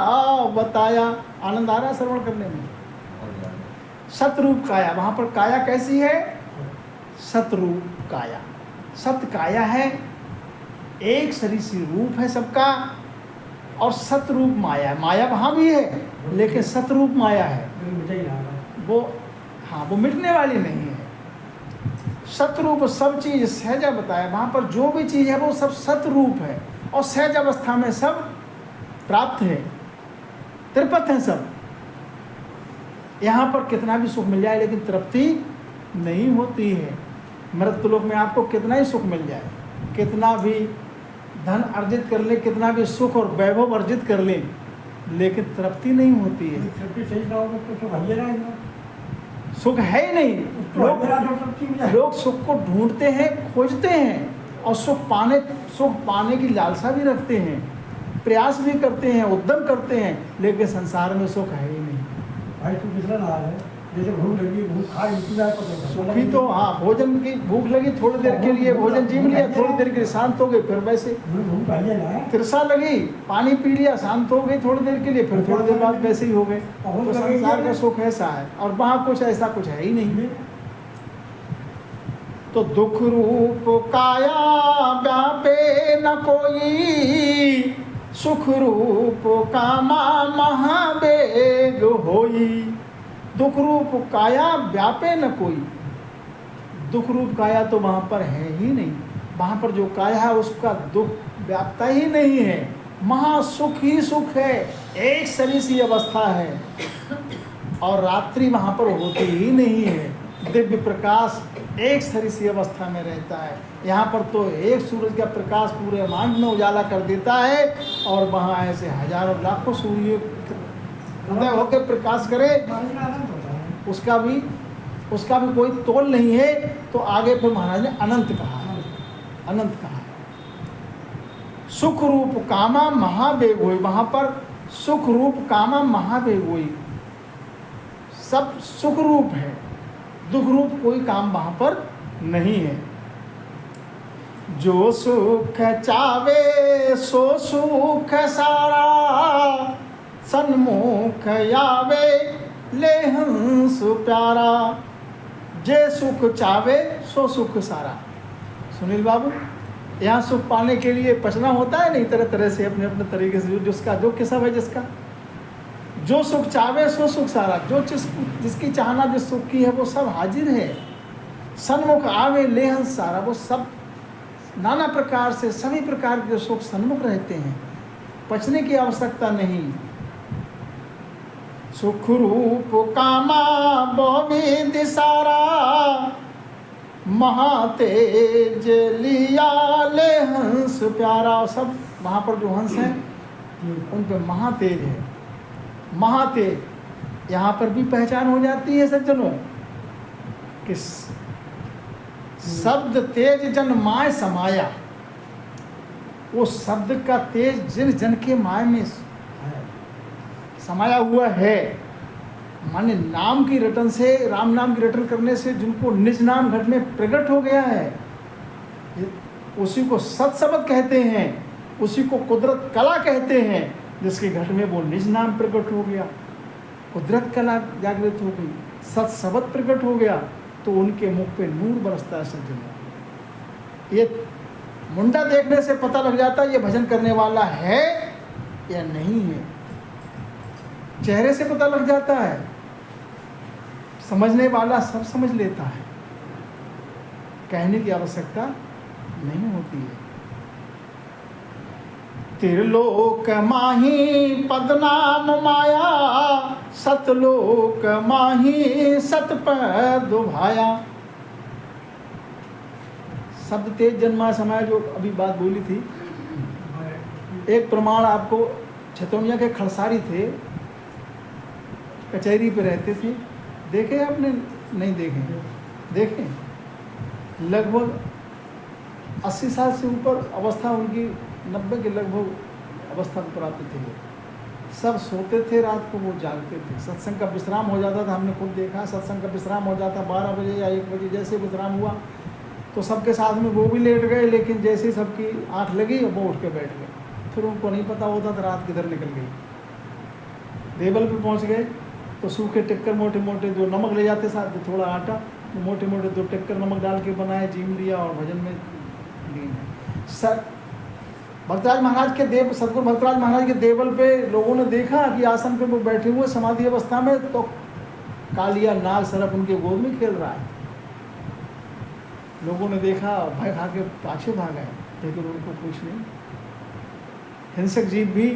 बताया। आनंद आ रहा है श्रवण करने में। और ज्यादा। शतरूप काया, वहाँ पर काया कैसी है? शतरूप काया, सत काया है, एक सरिसी रूप है सबका, और सतरूप माया है। माया वहाँ भी है लेकिन सतरूप माया है मिटा ही रहा है वो। हाँ, वो मिटने वाली नहीं है। सतरूप सब चीज सहजा बताया, वहाँ पर जो भी चीज़ है वो सब सतरूप है और सहज अवस्था में सब प्राप्त है, त्रिपथ है सब। यहाँ पर कितना भी सुख मिल जाए लेकिन तृप्ति नहीं होती है। मृत्युलोक में आपको कितना ही सुख मिल जाए, कितना भी धन अर्जित कर ले, कितना भी सुख और वैभव अर्जित कर ले, लेकिन तृप्ति नहीं होती है। छुट्टी सही ना होगा तो भैया रहेगा सुख है ही नहीं। लोग सुख को ढूंढते हैं, खोजते हैं, और सुख पाने की लालसा भी रखते हैं, प्रयास भी करते हैं, उद्यम करते हैं, लेकिन संसार में सुख है ही नहीं। भाई तू कितना रहा है, जैसे भूख लगी, भूख खा इंतजार कर सुखी तो हाँ, भोजन की भूख लगी थोड़ी देर के लिए, भोजन जीव लिया, थोड़ी देर के लिए शांत हो गए, फिर वैसे भूख पहले ना तिरसा लगी, पानी पी लिया, शांत हो गई थोड़ी देर के लिए, फिर थोड़ी देर बाद वैसे ही हो गए। तो संसार का सुख ऐसा है, और वहाँ कुछ ऐसा कुछ है ही नहीं। तो दुख रूप काया व्यापे न कोई, सुख रूप कामा महावेग होई। दुख रूप काया व्यापे न कोई, दुख रूप काया तो वहाँ पर है ही नहीं। वहाँ पर जो काया है उसका दुख व्यापता ही नहीं है। महासुख ही सुख है, एक सरिसी अवस्था है, और रात्रि वहाँ पर होती ही नहीं है। दिव्य प्रकाश एक सरिसी अवस्था में रहता है। यहाँ पर तो एक सूरज का प्रकाश पूरे ब्रह्मांड में उजाला कर देता है, और वहाँ ऐसे हजारों लाखों सूर्य उदय होकर प्रकाश करे, उसका भी कोई तोल नहीं है। तो आगे फिर महाराज ने अनंत कहा है, अनंत कहा है। सुख रूप कामा महावेग हुई, वहाँ पर सुख रूप कामा महावेग हुई, सब सुख रूप है, दुख रूप कोई काम वहाँ पर नहीं है। जो सुख चावे सो सुख सारा, सन्मुख यावे ले हंस प्यारा। जे सुख चावे सो सुख सारा। सुनील बाबू, यहाँ सुख पाने के लिए पचना होता है नहीं, तरह तरह से अपने अपने तरीके से, जिसका जो किस्म है जिसका। जो सुख चावे सो सुख सारा, जो जिसकी चाहना जिस सुख की है वो सब हाजिर है। सन्मुख आवे ले हंस सारा, वो सब नाना प्रकार से सभी प्रकार के सुख सन्मुख रहते हैं, पचने की आवश्यकता नहीं। सुख रूप कामा बहुविध सारा, महातेज लिया ले हंस प्यारा। सब वहाँ पर जो हंस हैं उन पर महातेज है, महातेज। यहाँ पर भी पहचान हो जाती है सज्जनों कि शब्द तेज जन माय समाया। वो शब्द का तेज जिन जन के माय में समाया हुआ है, माने नाम की रटन से, राम नाम की रटन करने से जिनको निज नाम घट में प्रकट हो गया है, उसी को सत शब्द कहते हैं, उसी को कुदरत कला कहते हैं। जिसके घट में वो निज नाम प्रकट हो गया, कुदरत कला जागृत हो गई, सत शब्द प्रकट हो गया, तो उनके मुख पे नूर बरसता है सज्जनों। ये मुंडा देखने से पता लग जाता है ये भजन करने वाला है या नहीं है, चेहरे से पता लग जाता है। समझने वाला सब समझ लेता है, कहने की आवश्यकता नहीं होती है। त्रिलोक माही पद नाम माया, सतलोक माही सत पद भाया। शब्द तेज जन्मा समय जो अभी बात बोली थी, एक प्रमाण आपको, छतौनिया के खड़सारी थे, कचहरी पे रहते थे, देखे आपने? नहीं देखे? देखे? लगभग 80 साल से ऊपर अवस्था उनकी, 90 के लगभग अवस्था को प्राप्त थे। सब सोते थे, रात को वो जागते थे। सत्संग का विश्राम हो जाता था, हमने खुद देखा, सत्संग का विश्राम हो जाता 12 बजे या 1 बजे, जैसे विश्राम हुआ तो सबके साथ में वो भी लेट गए, लेकिन जैसे ही सबकी आँख लगी वो उठ के बैठ गए। फिर उनको नहीं पता होता था रात किधर निकल गई। टेबल पे पहुंच गए तो सूखे टिक्कर मोटे मोटे, जो नमक ले जाते साथ में थोड़ा आटा, तो मोटे मोटे 2 टिक्कर नमक डाल के बनाए, जीम लिया और भजन में लीन। सर भक्तराज महाराज के देव, सतगुरु भक्तराज महाराज के देवल पे लोगों ने देखा कि आसन पे वो बैठे हुए समाधि अवस्था में, तो कालिया नाग सर्प उनके गोद में खेल रहा है। लोगों ने देखा, भय खा के पाछे भाग गए, लेकिन उनको कुछ नहीं। हिंसक जीव भी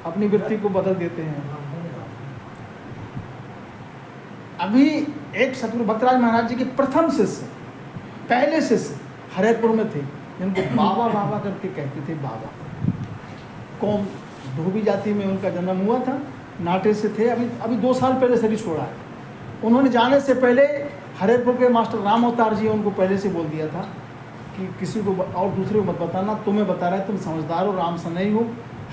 अपनी वृत्ति को बदल देते हैं। अभी एक सतगुरु भक्तराज महाराज जी के प्रथम शिष्य, पहले शिष्य हरिहरपुर में थे, जिनको बाबा बाबा करके कहते थे। बाबा कौम धोबी जाति में उनका जन्म हुआ था, नाटे से थे। अभी 2 साल पहले शरीर छोड़ा है। उन्होंने जाने से पहले हरिहरपुर के मास्टर राम अवतार जी उनको पहले से बोल दिया था कि किसी को और दूसरे को मत बताना, तुम्हें बता रहे, तुम समझदार हो, राम से नहीं हो,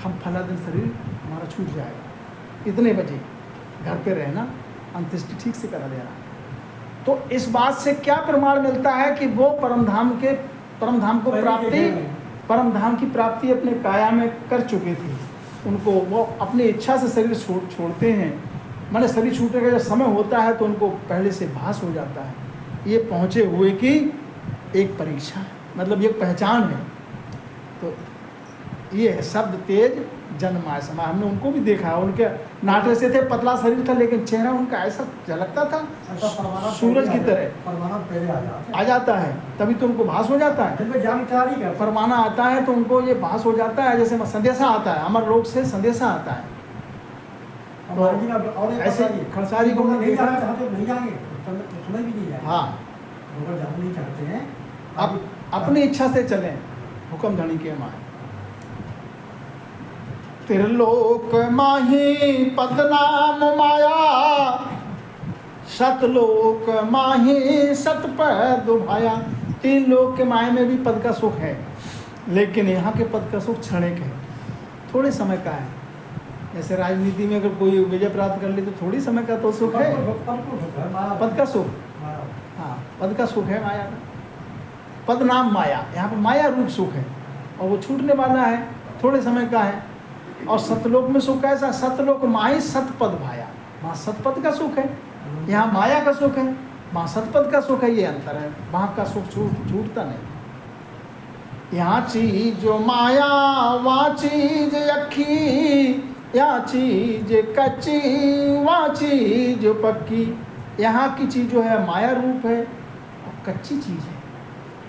हम फला दिन शरीर हमारा छूट जाएगा, इतने बजे घर पे रहना, अंत्येष्टि ठीक से करा देना। तो इस बात से क्या प्रमाण मिलता है कि वो परम धाम को प्राप्ति, परम धाम की प्राप्ति अपने काया में कर चुके थे। उनको वो अपनी इच्छा से शरीर छोड़ते हैं, माने शरीर छूटने का जब समय होता है तो उनको पहले से भास हो जाता है। ये पहुँचे हुए की एक परीक्षा है, मतलब ये पहचान है। तो ये है शब्द तेज जन्माय समय। हमने उनको भी देखा है, उनके नाटे से थे, पतला शरीर था, लेकिन चेहरा उनका ऐसा झलकता था सूरज की तरह आ जाता है, तभी तो उनको भास हो जाता है। जानकारी का परमाना आता है तो उनको ये भास हो जाता है, जैसे संदेशा आता है, अमर लोक से संदेशा आता है। तो ऐसे खड़सारी को नहीं जाना चाहते, नहीं जाएंगे, सुना भी नहीं जाएगा। हाँ, जाना नहीं चाहते हैं, अब अपनी इच्छा से चलें, हुक्म धनी के माँ। त्रिलोक माही पद नाम माया, सतलोक माही सत पद भाया। 3 लोक के माया में भी पद का सुख है, लेकिन यहाँ के पद का सुख क्षणिक है, थोड़े समय का है। जैसे राजनीति में अगर कोई विजय प्राप्त कर ले तो थोड़ी समय का तो सुख है, पद का सुख। हाँ, पद का सुख है माया का। पद नाम माया, यहाँ पर माया रूप सुख है, और वो छूटने वाला है, थोड़े समय का है। और सतलोक में सुख कैसा? सतलोक माही सतपद भाया, वहाँ सतपद का सुख है, यहाँ माया का सुख है, वहाँ सतपद का सुख है। ये अंतर है, वहाँ का सुख छूटता नहीं। यहाँ चीज जो माया, वहाँ चीज अखी, यहाँ चीज कच्ची, वहाँ चीज पक्की। यहाँ की चीज़ जो है माया रूप है और कच्ची चीज़ है,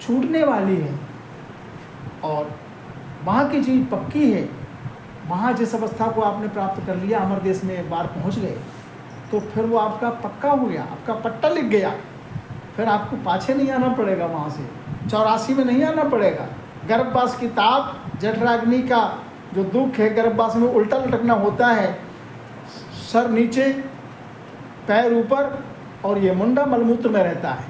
छूटने वाली है, और वहाँ की चीज़ पक्की है। वहाँ जिस अवस्था को आपने प्राप्त कर लिया, अमर देश में एक बार पहुँच गए, तो फिर वो आपका पक्का हो गया, आपका पट्टा लिख गया। फिर आपको पाछे नहीं आना पड़ेगा, वहाँ से 84 में नहीं आना पड़ेगा। गर्भवास की ताप, जठराग्नि का जो दुख है, गर्भवास में उल्टा लटकना होता है, सर नीचे पैर ऊपर, और ये मुंडा मलमूत्र में रहता है।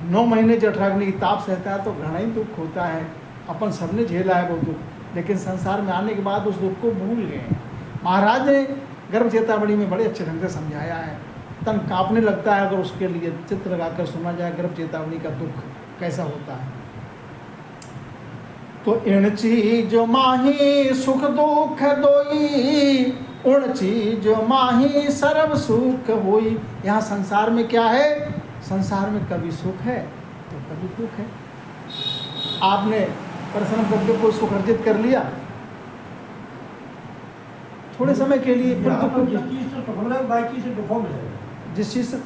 9 महीने जठराग्नि की ताप सहता है तो घना ही दुख होता है। अपन सबने झेला है वो दुख, लेकिन संसार में आने के बाद उस दुख को भूल गए। महाराज ने गर्भ चेतावनी में बड़े अच्छे ढंग से समझाया है। तन कांपने लगता है अगर उसके लिए चित्र लगाकर सुना जाए गर्भ चेतावनी का दुख कैसा होता है। तो इण चीज माही सुख दुख दोई, उण चीज माही सर्व सुख होई। यहाँ संसार में क्या है? संसार में कभी सुख है तो कभी दुख है। आपने परिश्रम करके कोई सुख अर्जित कर लिया थोड़े समय के लिए, फिर जिस चीज से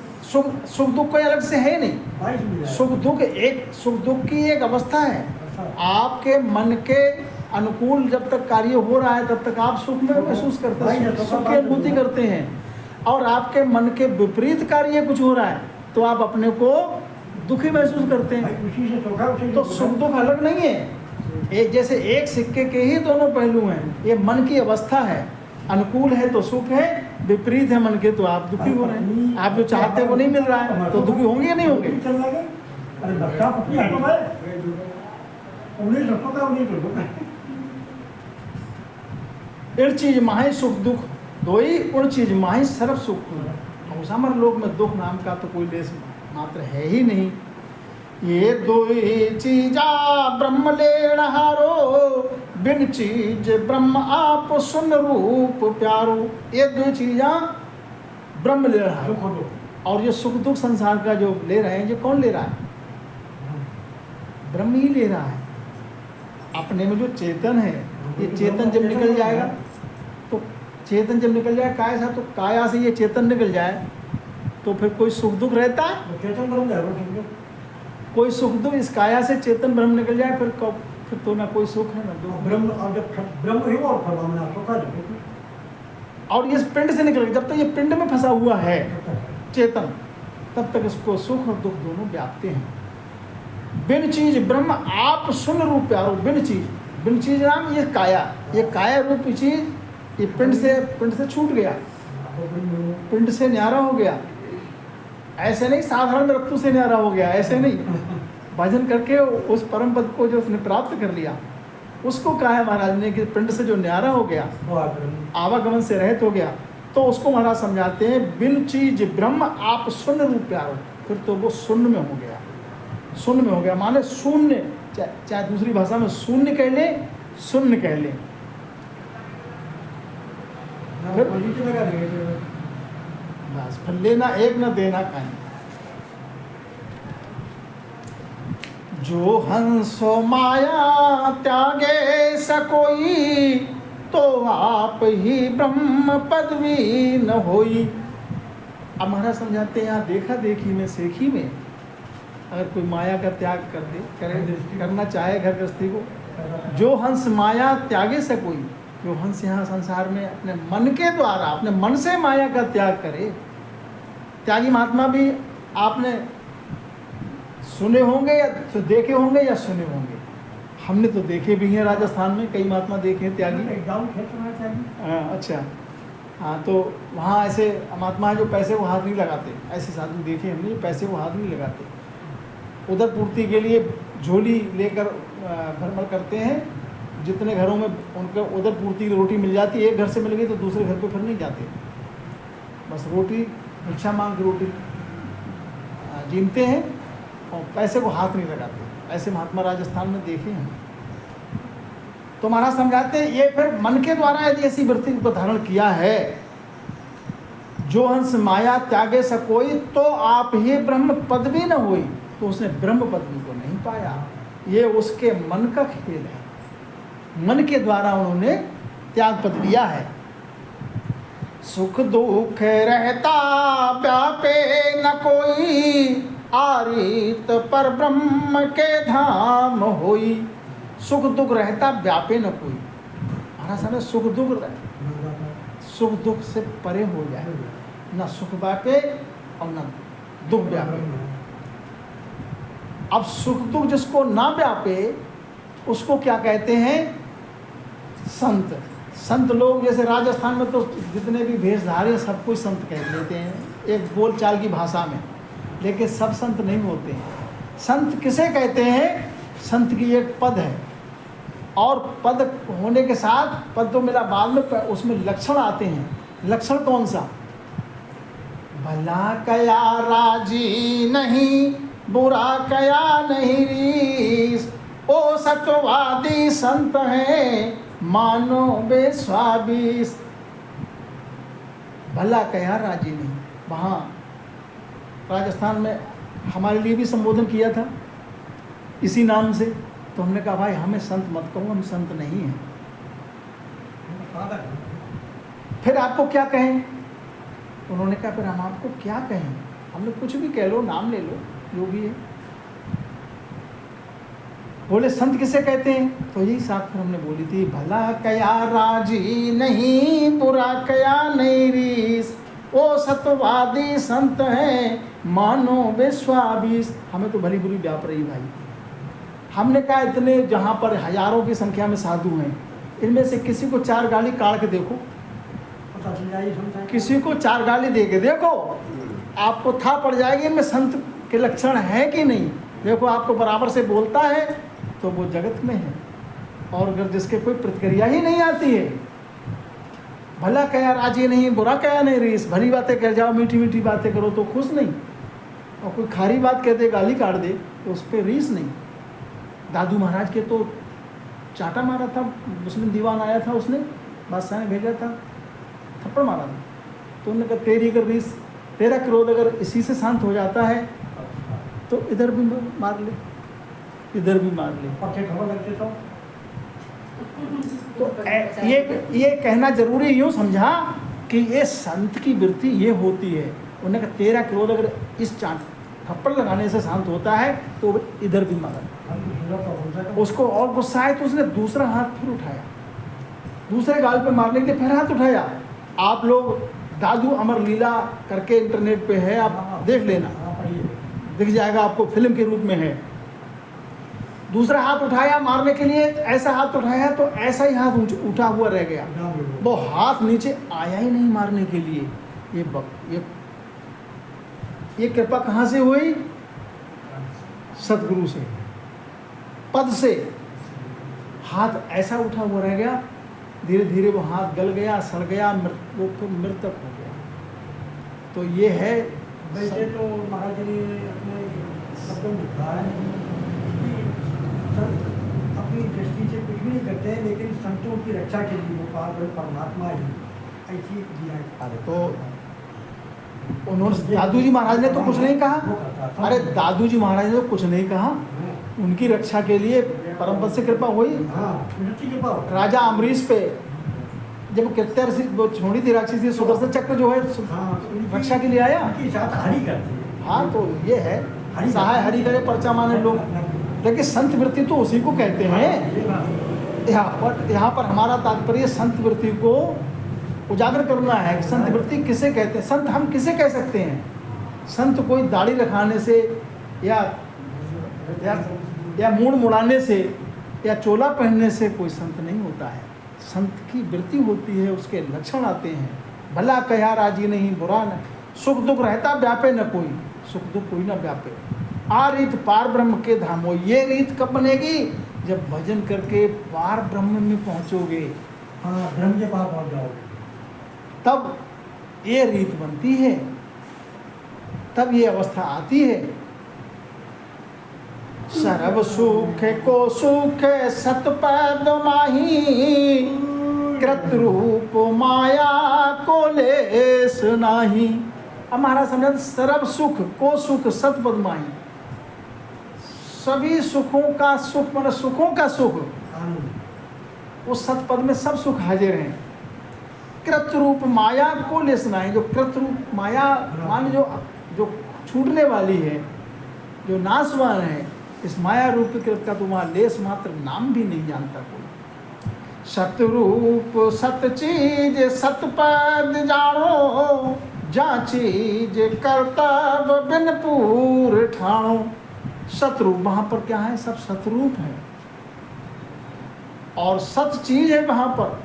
सुख दुख कोई अलग से है नहीं। सुख दुख की एक अवस्था है। आपके मन के अनुकूल जब तक कार्य हो रहा है तब तक आप सुख में महसूस करते हैं, सुख की अनुभूति करते हैं। और आपके मन के विपरीत कार्य कुछ हो रहा है तो आप अपने को दुखी महसूस करते हैं। भाई उसी से सुख है, उसी से तो दुख सुख है। दुख अलग नहीं है, एक जैसे एक सिक्के के ही दोनों पहलू हैं। ये मन की अवस्था है, अनुकूल है तो सुख है, विपरीत है मन के तो आप दुखी हो रहे हैं। आप जो चाहते हैं वो नहीं मिल रहा है तो दुखी होंगे या नहीं होंगे? चल रहा है। अरे बच्चा पति है तो मैं उन्हीं सबको का उन्हीं तो दुख है। एक चीज माहे सुख दुख दोई, उन चीज माहे सर्व सुख। समर लोक में दुख नाम का तो कोई लेस मात्र है ही नहीं। ये दो चीजा ब्रह्म लेण हारो, बिन चीज ब्रह्म आप सुन रूप प्यारो। ये दो चीजा ब्रह्म ले रहा सुख है, दुख और ये सुख दुख संसार का जो ले रहे हैं ये कौन ले रहा है? ब्रह्म ही ले रहा है। अपने में जो चेतन है, ये चेतन जब निकल जाएगा तो चेतन जब निकल जाए काया से, तो काया से ये चेतन निकल जाए तो फिर कोई सुख दुख रहता है? तो चेतन ब्रह्म है वो समझो। कोई सुख दुख, इस काया से चेतन ब्रह्म निकल जाए फिर तो ना कोई सुख है ना दुख। ब्रह्म और जब ब्रह्म ही और फरमाना सुख है जो और ये पिंड से निकल, जब तक ये पिंड में फंसा हुआ है चेतन, तब तक इसको सुख और दुख दोनों व्यापते हैं। बिन चीज ब्रह्म आप सुन रूप प्यारो। बिन चीज नाम ये काया रूप चीज ये पिंड से छूट गया, पिंड से न्यारा हो गया। ऐसे नहीं साधारण रत्तु से न्यारा हो गया, ऐसे नहीं। भजन करके उस परम पद को जो उसने प्राप्त कर लिया उसको कहा है महाराज ने कि पिंड से जो न्यारा हो गया, वो ब्रह्म आवागमन से रहित हो गया, तो उसको महाराज समझाते हैं बिन चीज ब्रह्म आप शून्य रूप प्यारो। फिर तो वो शून्य में हो गया, शून्य में हो गया माने शून्य, चाहे दूसरी भाषा में शून्य कह ले, शून्य कह ले। फिर पॉजिटिव लगा देंगे। बस फिर लेना एक न देना कहीं। जो हंसो माया त्यागे सकोई, तो आप ही ब्रह्म पदवी न होई। अब महाराज समझाते हैं यहाँ देखा देखी में सेखी में अगर कोई माया का त्याग करना चाहे घर गृहस्थी को, जो हंस माया त्यागे सकोई, जो हंस यहाँ संसार में अपने मन के द्वारा अपने मन से माया का त्याग करे। त्यागी महात्मा भी आपने सुने होंगे या तो देखे होंगे या सुने होंगे। हमने तो देखे भी हैं, राजस्थान में कई महात्मा देखे हैं त्यागी। एग्जाम क्षेत्र में चाहिए। अच्छा हाँ, तो वहाँ ऐसे महात्मा हैं जो पैसे को हाथ नहीं लगाते, ऐसे साधु देखे हमने जो पैसे को हाथ नहीं लगाते, उधर पूर्ति के लिए झोली लेकर भ्रमण करते हैं। जितने घरों में उनको उधर पूर्ति की रोटी मिल जाती है, एक घर से मिल गई तो दूसरे घर पे फिर नहीं जाते, बस रोटी भिक्षा मांग के रोटी जीनते हैं और पैसे को हाथ नहीं लगाते। ऐसे महात्मा राजस्थान में देखे हैं। तो महाराज समझाते हैं ये फिर मन के द्वारा यदि ऐसी वृत्ति को धारण किया है, जो हंस माया त्यागे सकोई, तो आप ही ब्रह्म पदवी न हुई, तो उसने ब्रह्म पदवी को नहीं पाया। ये उसके मन का खेल है, मन के द्वारा उन्होंने त्याग पद लिया है। सुख दुख रहता व्यापे न कोई, आरित पर ब्रह्म के धाम होई। सुख दुख रहता व्यापे न कोई, हमारा समय सुख दुख से परे हो जाए, न सुख व्यापे और न दुख व्यापे। अब सुख दुख जिसको ना व्यापे उसको क्या कहते हैं? संत। संत लोग जैसे राजस्थान में तो जितने भी भेषधारी सब कुछ संत कह लेते हैं एक बोल चाल की भाषा में, लेकिन सब संत नहीं होते हैं। संत किसे कहते हैं? संत की एक पद है, और पद होने के साथ पद तो मिला बाद में, उसमें लक्षण आते हैं। लक्षण कौन सा? भला कया राजी नहीं, बुरा कया नहीं रीस, ओ सत्वादी संत हैं मानो बेस्वाबीस। भला कया राजी नहीं, वहाँ राजस्थान में हमारे लिए भी संबोधन किया था इसी नाम से। तो हमने कहा भाई हमें संत मत कहो, हम संत नहीं हैं। फिर आपको क्या कहें? उन्होंने कहा फिर हम आपको क्या कहें? हमने कुछ भी कह लो, नाम ले लो, जो भी है। बोले संत किसे कहते हैं? तो यही साथ में हमने बोली थी, भला कया राजी नहीं, बुरा कया नहीं रीस, ओ सतवादी संत हैं मानो विश्वाबीस। हमें तो भली बुरी व्याप रही भाई। हमने कहा इतने जहाँ पर हजारों की संख्या में साधु हैं, इनमें से किसी को 4 गाली काट के देखो, पता चल जाएगी समझ। किसी को 4 गाली दे के देखो, आपको था पड़ जाएगी इनमें संत के लक्षण है कि नहीं। देखो आपको बराबर से बोलता है तो वो जगत में है, और अगर जिसके कोई प्रतिक्रिया ही नहीं आती है, भला कया राजी नहीं, बुरा कया नहीं रीस, भली बातें कह जाओ, मीठी मीठी बातें करो तो खुश नहीं, और कोई खारी बात कहते गाली काट दे तो उस पर रीस नहीं। दादू महाराज के तो चाटा मारा था, मुस्लिम दीवान आया था, उसने बादशाह ने भेजा था, थप्पड़ मारा था, तो उन्होंने कहा तेरी अगर रीस, तेरा क्रोध अगर इसी से शांत हो जाता है तो इधर भी मार ले, इधर भी मार ले। पट्टे खबर लगते तो ये कहना जरूरी यूँ समझा कि ये संत की वृत्ति ये होती है। उन्होंने कहा तेरा क्रोध अगर इस थप्पड़ लगाने से शांत होता है तो इधर भी मारा। उसको और गुस्सा है तो उसने दूसरा हाथ फिर उठाया, दूसरे गाल पे मारने के लिए फिर हाथ उठाया। आप लोग दादू अमर लीला करके इंटरनेट पे है, आप देख लेना, दिख जाएगा आपको, फिल्म के रूप में है। दूसरा हाथ उठाया मारने के लिए, ऐसा हाथ उठाया तो ऐसा ही हाथ उठा हुआ रह गया, वो हाथ नीचे आया ही नहीं मारने के लिए। ये कृपा कहाँ से हुई? सतगुरु से, पद से। हाथ ऐसा उठा हुआ रह गया, धीरे धीरे वो हाथ गल गया, सड़ गया, वो फिर मृतक हो गया। तो ये है। वैसे तो महाराज ने अपने शब्दों में लिखा है कि संत अपनी दृष्टि से कुछ भी नहीं करते हैं, लेकिन संतों की रक्षा के लिए वो परमात्मा ही ऐसी दिया है। अरे तो उन्होंने, दादू जी महाराज ने तो कुछ नहीं कहा। अरे दादू जी महाराज ने तो कुछ नहीं कहा, उनकी रक्षा के लिए परम पद से कृपा हुई। राजा अमरीश पे जब कृत्य वो छोड़ी थी राक्षसी थी, सुदर्शन चक्र जो है रक्षा के लिए आया। हाँ तो ये है, सहाय हरि करे पर्चा माने लोग, लेकिन संत वृत्ति तो उसी को कहते हैं। यहाँ पर हमारा तात्पर्य संत वृत्ति को उजागर करना है कि संत वृत्ति किसे कहते हैं। संत हम किसे कह सकते हैं? संत कोई दाढ़ी रखाने से या मूड़ मुड़ाने से या चोला पहनने से कोई संत नहीं होता है। संत की वृत्ति होती है, उसके लक्षण आते हैं। भला कया राजी नहीं, बुरा न, सुख दुख रहता व्यापे न कोई, सुख दुख कोई ना व्यापे। आ रीत पार ब्रह्म के धामो, ये रीत कब बनेगी? जब भजन करके पार ब्रह्म में पहुंचोगे। हाँ, ब्रह्म के पार पहुंच जाओगे, तब ये रीत बनती है, तब ये अवस्था आती है। सर्व सुख को सुख सतपद माही, कृत रूप माया को लेस नाही। अब महाराज समझा, सर्व सुख को सुख सतपद माही, सभी सुखों का सुख, मतलब सुखों का सुख उस सतपद में सब सुख हाजिर हैं। कृत रूप माया को लेस नाही, जो कृत रूप माया मान जो छूटने वाली है, जो नाशवान है, इस माया रूप कृत का तुम्हारा लेस मात्र नाम भी नहीं जानता कोई। सतरूप सत चीज सतपद जानो, जा चीज कर्तव्य बिन पूर ठाणो। सतरूप वहाँ पर क्या है? सब सतरूप है और सत चीज है वहाँ पर।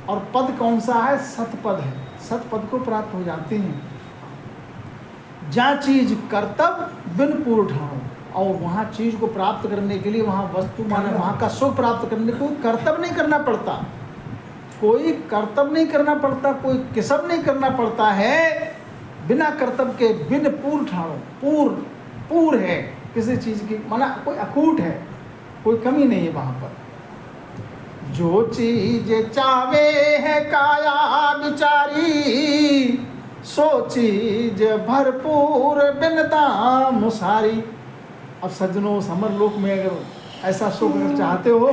और पद कौन सा है? सतपद है, सतपद को प्राप्त हो जाते हैं। जा चीज कर्तव्य बिन पूर ठाणो, और वहाँ चीज़ को प्राप्त करने के लिए, वहाँ वस्तु माने वहाँ का सुख प्राप्त करने के लिए कोई कर्तव्य नहीं करना पड़ता, कोई कर्तव्य नहीं करना पड़ता, कोई किसब नहीं करना पड़ता है। बिना कर्तव्य के बिन पूर ठाणो, पूर है किसी चीज़ की, माना कोई अखूट है, कोई कमी नहीं है वहाँ पर। जो चीज चावे है काया बिचारी, सो चीज भरपूर बिन दाम सारी। अब सज्जनों, समरलोक में अगर ऐसा सुख चाहते हो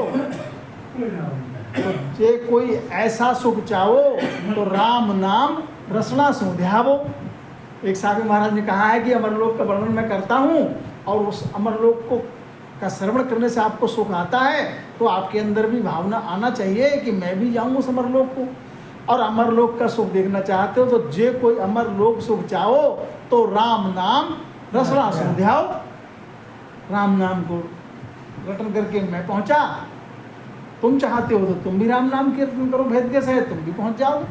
तो जे कोई ऐसा सुख चाहो तो राम नाम रसना सुध्यावो। एक साधु महाराज ने कहा है कि अमरलोक का वर्णन मैं करता हूँ और उस अमरलोक को का श्रवण करने से आपको सुख आता है, तो आपके अंदर भी भावना आना चाहिए कि मैं भी जाऊँ उस अमरलोक को, और अमरलोक का सुख देखना चाहते हो तो जे कोई अमरलोक सुख चाहो तो राम नाम रसना सुध्याओ। राम नाम को रटन करके मैं पहुंचा, तुम चाहते हो तो तुम भी राम नाम कीर्तन करो भेद के सहित, तुम भी पहुंच जाओ।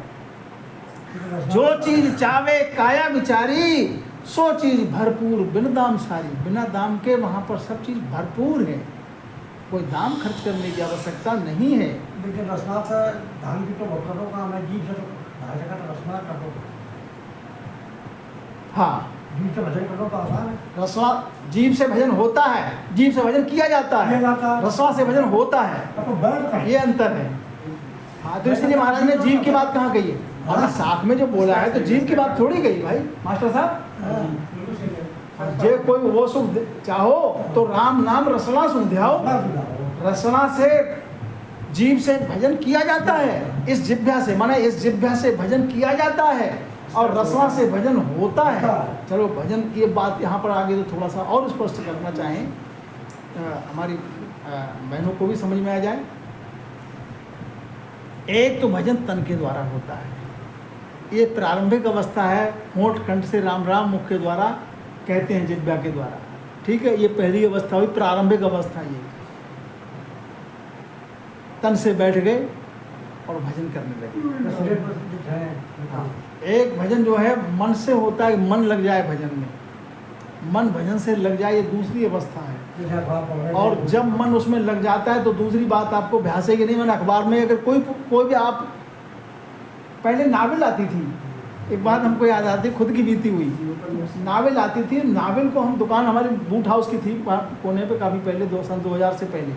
जो चीज चावे काया विचारी, सो चीज भरपूर बिन दाम सारी। बिना दाम के वहाँ पर सब चीज भरपूर है, कोई दाम खर्च करने की आवश्यकता नहीं है। लेकिन रसना से धान की तो भक्तों का मैं जीव से तो भाषा का तो रसना कर दो, हाँ जीव से भजन कर दो तो आसान है। रसवा जीव से भजन होता है, जीव से भजन किया जाता है, रसवा से भजन होता है, तो बैठ कर ये अंतर है। हाँ तो इसलिए महाराज ने जीव की बात कहाँ कही है, अभी साथ में जो बोला है तो जीव की बात थोड़ी गई भाई मास्टर साहब। जे कोई वो सुख चाहो तो राम नाम रसना सुध्याओ। रसना से जीव से भजन किया जाता है, इस जिह्वा से, माने इस जिह्वा से भजन किया जाता है और रसना से भजन होता है। चलो भजन की बात यहाँ पर आगे तो थोड़ा सा और स्पष्ट करना चाहें, हमारी बहनों को भी समझ में आ जाए। एक तो भजन तन के द्वारा होता है, ये प्रारंभिक अवस्था है, होंठ कंठ से राम राम मुख के द्वारा कहते हैं, जिह्वा के द्वारा, ठीक है। ये पहली अवस्था हुई, प्रारंभिक अवस्था। ये तन से बैठ गए और भजन करने लगे। हाँ, एक भजन जो है मन से होता है, मन लग जाए भजन में, मन भजन से लग जाए, ये दूसरी अवस्था है। और जब मन उसमें लग जाता है तो दूसरी बात आपको भ्यासेगी नहीं। मैंने अखबार में अगर कोई भी आप, पहले नावल आती थी, एक बात हमको याद आती, खुद की बीती हुई नावल आती थी। नावल को हम दुकान हमारी बूट हाउस की थी कोने पे, काफ़ी पहले, 2000 से पहले,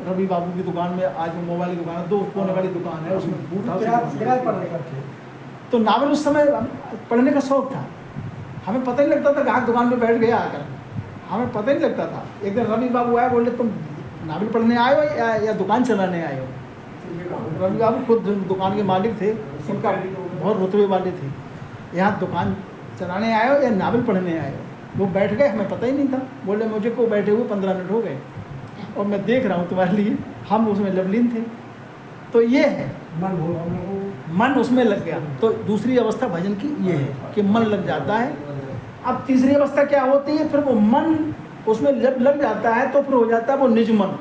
रवि बाबू की दुकान में, आज वो मोबाइल की दुकान है, 2 कोने वाली दुकान है, उसमें बूट हाउस। तो नावल उस समय पढ़ने का शौक था, हमें पता ही लगता था, ग्राहक दुकान पे बैठ गया आकर, हमें पता ही लगता था। एक दिन रवि बाबू आए, बोले तुम नावल पढ़ने आए हो या दुकान चलाने आए हो। रवि बाबू खुद दुकान के मालिक थे, उनका बहुत रुतबे वाले थे। यहाँ दुकान चलाने आए हो या नावल पढ़ने आए हो। वो बैठ गए, हमें पता ही नहीं था। बोले मुझे को बैठे हुए 15 मिनट हो गए और मैं देख रहा हूँ तुम्हारे लिए, हम उसमें लवलीन थे। तो ये है मन उसमें लग गया। तो दूसरी अवस्था भजन की ये है कि मन लग जाता है। अब तीसरी अवस्था क्या होती है, फिर वो मन उसमें जब लग जाता है तो फिर हो जाता है वो निज मन।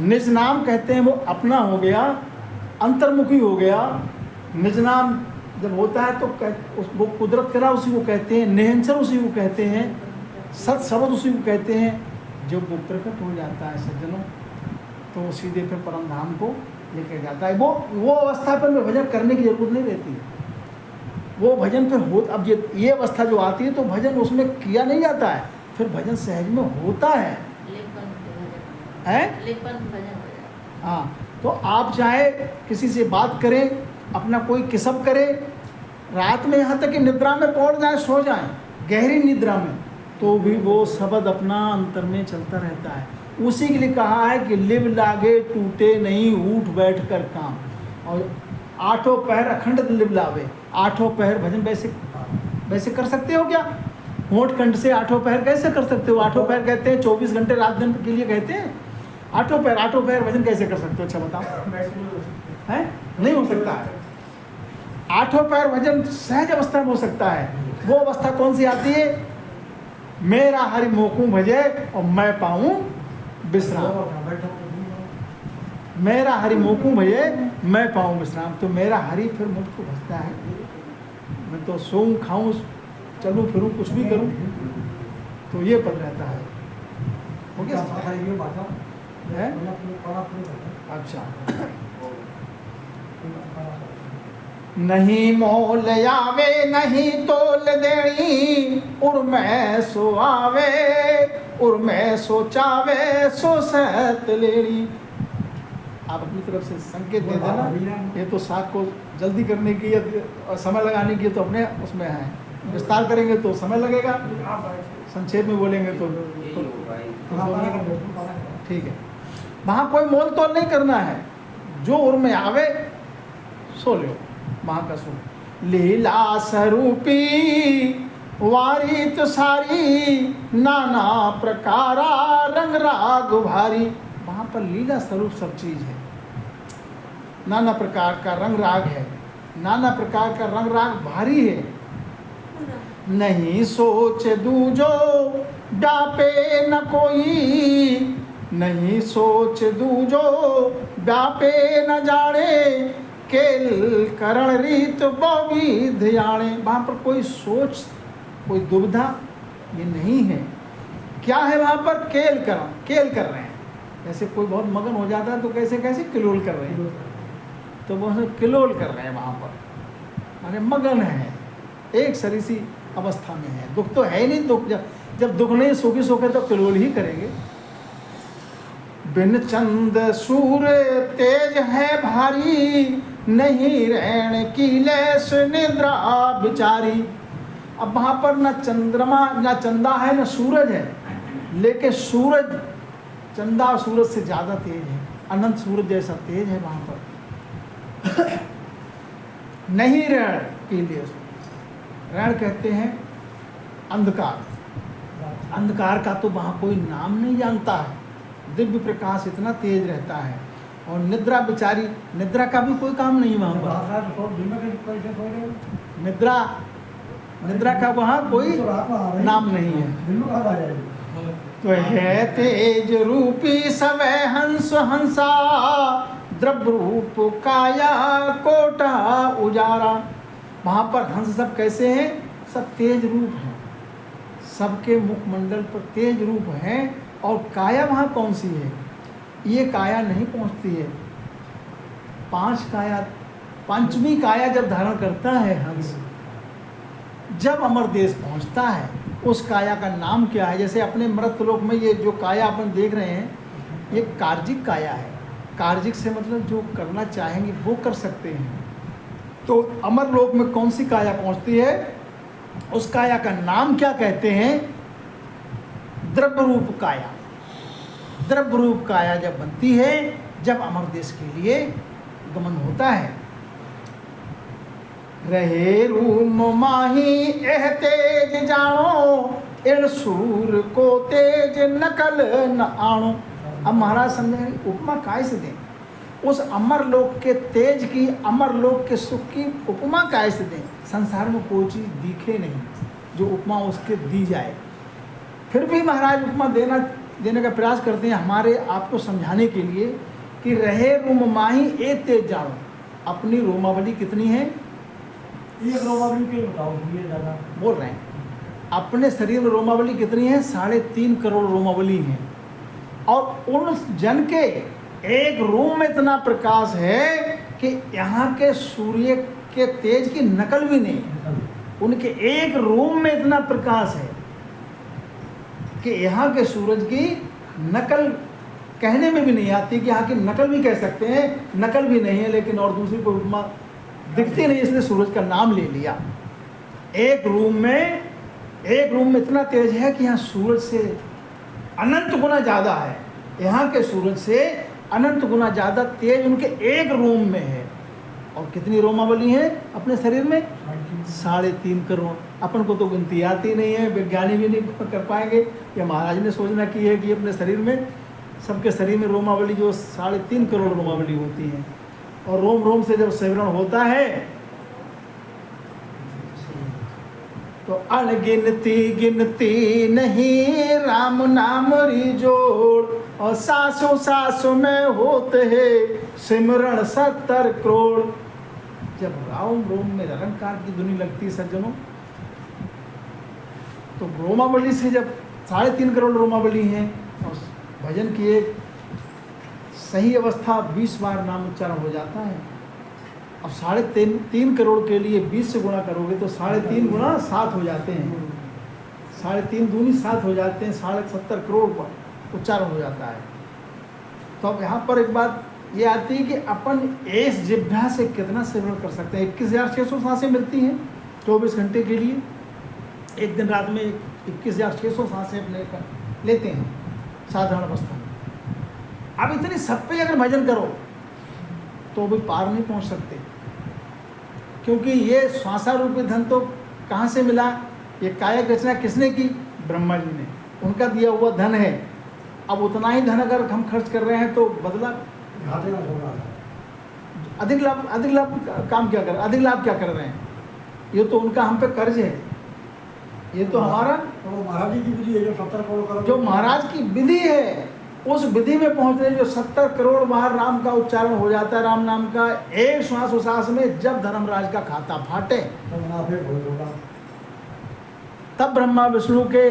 निज नाम कहते हैं, वो अपना हो गया, अंतर्मुखी हो गया। निज नाम जब होता है तो वो कुदरत कला उसी को कहते हैं, निहंसर उसी को कहते हैं, सत शब्द उसी को कहते हैं। जब वो प्रकट हो जाता है सज्जनों, तो सीधे फिर परम धाम को लेकर जाता है। वो अवस्था पर में भजन करने की जरूरत नहीं रहती। वो भजन फिर हो, अब ये अवस्था जो आती है तो भजन उसमें किया नहीं जाता है, फिर भजन सहज में होता है। हाँ, तो आप चाहे किसी से बात करें, अपना कोई किस्म करे, रात में यहाँ तक कि निद्रा में पहुँच जाए, सो जाए गहरी निद्रा में, तो भी वो शब्द अपना अंतर में चलता रहता है। उसी के लिए कहा है कि लिव लागे टूटे नहीं, उठ बैठ कर काम। और 8 पहर अखंड लिव लावे। 8 पहर भजन वैसे कर सकते हो क्या? होंठ कंठ से 8 पहर कैसे कर सकते हो? 8 पहर कहते हैं 24 घंटे रात दिन के लिए कहते हैं। 8 पहर भजन कैसे कर सकते हो? अच्छा बताओ। है नहीं हो सकता है। 8 पहर भजन सहज अवस्था में हो सकता है। वो अवस्था कौन सी आती है? मेरा हरि मोकू भजे और मैं पाऊं विश्राम। मेरा हरि मोकू भजे मैं पाऊं विश्राम। तो मेरा हरि फिर मुझको भजता है। मैं तो सोऊं खाऊं चलूं फिरूं कुछ भी करूं, तो ये पद रहता है। हो गया है? अच्छा। नहीं मोल आवे नहीं तोल देनी, उर में सो आवे उर में सोचावे सो सहत लेनी। आप अपनी तरफ से संकेत दे देना। ये तो साग को जल्दी करने की या समय लगाने की तो अपने उसमें है, विस्तार करेंगे तो समय लगेगा, संक्षेप में बोलेंगे तो ठीक है। वहाँ कोई मोल तोल नहीं करना है, जो उर में आवे सो लो। वहाँ का सुन लीला स्वरूपी वारी तो सारी नाना प्रकारा रंग राग भारी। वहाँ पर लीला स्वरूप सब चीज़ है, नाना प्रकार का रंग राग है, नाना प्रकार का रंग राग भारी है। नहीं सोच दूजो व्यापे न कोई, नहीं सोच दूजो व्यापे न जाने, केल करण रीत बवी ध्याने। वहाँ पर कोई सोच, कोई दुविधा ये नहीं है। क्या है वहाँ पर? केल करण, केल कर रहे हैं। जैसे कोई बहुत मगन हो जाता है तो कैसे कैसे किलोल कर रहे हैं, तो वो किलोल कर रहे हैं वहाँ पर, माने मगन है, एक सरी सी अवस्था में है। दुख तो है ही नहीं, दुख जब दुख नहीं, सुखी सुख है तो किलोल ही करेंगे। बिन चंद सूर्य तेज है भारी, नहीं रहने की लेस निद्रा बिचारी। अब वहाँ पर न चंद्रमा न चंदा है न सूरज है, लेकिन सूरज चंदा और सूरज से ज़्यादा तेज है, अनंत सूरज जैसा तेज है वहाँ पर। नहीं रण की लिए, रण कहते हैं अंधकार, अंधकार का तो वहाँ कोई नाम नहीं जानता है, दिव्य प्रकाश इतना तेज रहता है। और निद्रा बिचारी, निद्रा का भी कोई काम नहीं वहाँ पर, निद्रा निद्रा का वहाँ कोई नाम नहीं है। तो है तेज रूपी सवै हंस हंसा, द्रव्य रूप काया कोटा उजारा। वहाँ पर हंस सब कैसे हैं? सब तेज रूप हैं, सबके मुखमंडल पर तेज रूप है। और काया वहाँ कौन सी है? ये काया नहीं पहुँचती है, पांच काया, पंचमी काया जब धारण करता है हंस, जब अमर देश पहुँचता है, उस काया का नाम क्या है? जैसे अपने मृतलोक में ये जो काया अपन देख रहे हैं, ये कार्जिक काया है। कार्जिक से मतलब जो करना चाहेंगे वो कर सकते हैं। तो अमर लोक में कौन सी काया पहुँचती है? उस काया का नाम क्या कहते हैं? द्रव्य रूप काया। द्रव्य रूप काया जब बनती है, जब अमर देश के लिए गमन होता है। रहे रूम माही एह तेज जानो, इण सूर को तेज नकल न आणो। अब महाराज समझेंगे उपमा काय से दें? उस अमर लोक के तेज की, अमर लोक के सुख की उपमा काय से दें? संसार में कोई चीज़ दिखे नहीं जो उपमा उसके दी जाए। फिर भी महाराज उपमा देने का प्रयास करते हैं हमारे आपको समझाने के लिए कि रहे रूम माही ए तेज जानो। अपनी रोमावली कितनी है? एक रोमावली के बताओ, ये ज़्यादा बोल रहे हैं। अपने शरीर में रोमावली कितनी है? 3.5 करोड़ रोमावली हैं। और उन जन के एक रूम में इतना प्रकाश है कि यहाँ के सूर्य के तेज की नकल भी नहीं है। उनके एक रूम में इतना प्रकाश है कि यहाँ के सूरज की नकल कहने में भी नहीं आती, कि यहाँ की नकल भी कह सकते हैं, नकल भी नहीं है, लेकिन और दूसरी कोई उपमा दिखती नहीं, इसलिए सूरज का नाम ले लिया। एक रूम में इतना तेज है कि यहाँ सूरज से अनंत गुना ज़्यादा है, यहाँ के सूरज से अनंत गुना ज़्यादा तेज उनके एक रूम में है। और कितनी रोमावली है अपने शरीर में? 3.5 करोड़। अपन को तो गिनती आती नहीं है, विज्ञानी भी नहीं कर पाएंगे। ये महाराज ने सोचना की है कि अपने शरीर में, सबके शरीर में रोमावली जो 3.5 करोड़ रोमावली होती है। और रोम रोम से जब सेवरण होता है तो अनगिनती गिनती नहीं राम नाम री जोड़, और सासों सासों में होते हैं सिमरण 70 करोड़। जब राम रोम में निरंकार की धुनी लगती है सज्जनों, तो रोमावली से जब 3.5 करोड़ रोमावली है, और भजन की एक सही अवस्था 20 बार नाम उच्चारण हो जाता है। अब 3.5 करोड़ के लिए 20 से गुणा करोगे तो 3.5 गुणा 7 हो जाते हैं, 3.5 दूनी 7 हो जाते हैं, 70 करोड़ पर उच्चारण हो जाता है। तो अब यहाँ पर एक बात ये आती है कि अपन इस जिह्वा से कितना सेवन कर सकते हैं। 21,600 सांसें मिलती हैं 24 घंटे के लिए। एक दिन रात में 21,600 सांसें अपने लेते हैं साधारण अवस्था में। अब इतनी सब पे अगर भजन करो तो भी पार नहीं पहुंच सकते, क्योंकि ये श्वासा रूपी धन तो कहाँ से मिला? ये कायक रचना किसने की? ब्रह्मा जी ने। उनका दिया हुआ धन है। अब उतना ही धन अगर हम खर्च कर रहे हैं तो बदला घाटे में छोड़ रहा था। अधिक लाभ काम क्या कर, अधिक लाभ क्या कर रहे हैं? ये तो उनका हम पे कर्ज है, ये तो हमारा तो महाराज जी की विधि है जो 70 करोड़ जो महाराज की विधि है, उस विधि में पहुंचने जो 70 करोड़ बार राम का उच्चारण हो जाता है, राम नाम का एक श्वास उश्वास में, जब धर्मराज का खाता फाटे तो मुनाफे होगा। तब ब्रह्मा विष्णु के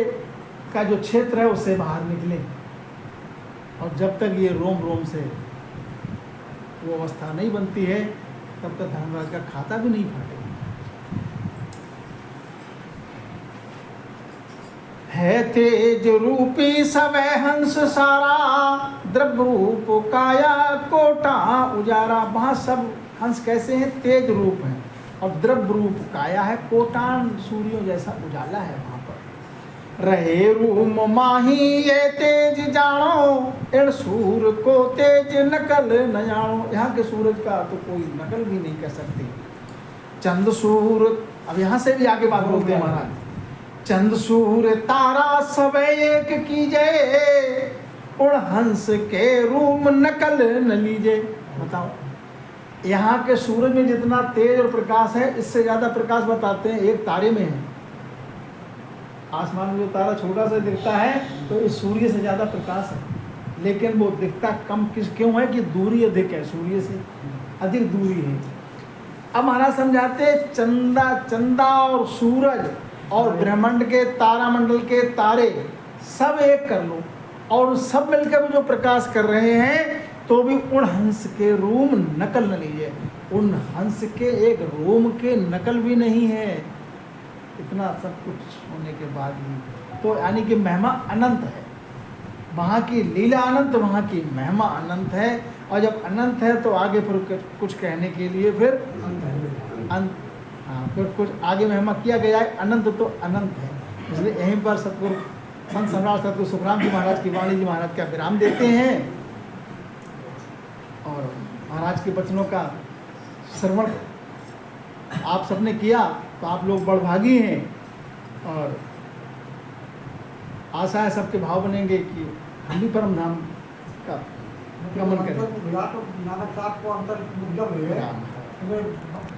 का जो क्षेत्र है उससे बाहर निकले। और जब तक ये रोम रोम से वो अवस्था नहीं बनती है तब तक धर्मराज का खाता भी नहीं फाटेगा। है तेज रूपी सवै हंस सारा, द्रव्य रूप काया कोटा उजारा। वहाँ सब हंस कैसे हैं? तेज रूप है, और द्रव्य रूप काया है, कोटान सूर्यों जैसा उजाला है वहाँ पर। रहे रूम माही ये तेज जानो, एण सूर को तेज नकल न जानो। यहाँ के सूरज का तो कोई नकल भी नहीं कर सकते। चंद सूर, अब यहाँ से भी आगे बात बोलते हैं महाराज। चंद सूर तारा सब एक कीजे, उड़ हंस के रूम नकल न लीजे। बताओ, यहाँ के सूरज में जितना तेज और प्रकाश है, इससे ज़्यादा प्रकाश बताते हैं एक तारे में है। आसमान में जो तारा छोटा सा दिखता है तो इस सूर्य से ज़्यादा प्रकाश है, लेकिन वो दिखता कम क्यों है? कि दूरी अधिक है, सूर्य से अधिक दूरी है। अब महाराज समझाते, चंदा और सूरज और ब्रह्मांड के तारामंडल के तारे सब एक कर लो, और सब मिलकर जो प्रकाश कर रहे हैं तो भी उन हंस के रूम नकल न लीजिए। उन हंस के एक रोम के नकल भी नहीं है। इतना सब कुछ होने के बाद भी तो यानी कि महिमा अनंत है। वहाँ की लीला अनंत, वहाँ की महिमा अनंत है। और जब अनंत है तो आगे फिर कुछ कहने के लिए फिर अंत, हाँ, फिर कुछ आगे महिमा किया गया है। अनंत तो अनंत है, इसलिए यहीं पर सतगुरु संत सम्राट सतगुरु सुखराम जी महाराज की वाणी जी महाराज का विराम देते हैं। और महाराज के वचनों का श्रवण आप सबने किया तो आप लोग बड़भागी हैं, और आशा है सबके भाव बनेंगे कि हम भी परम धाम का गमन करें। नानक साहब को अंतर मतलब है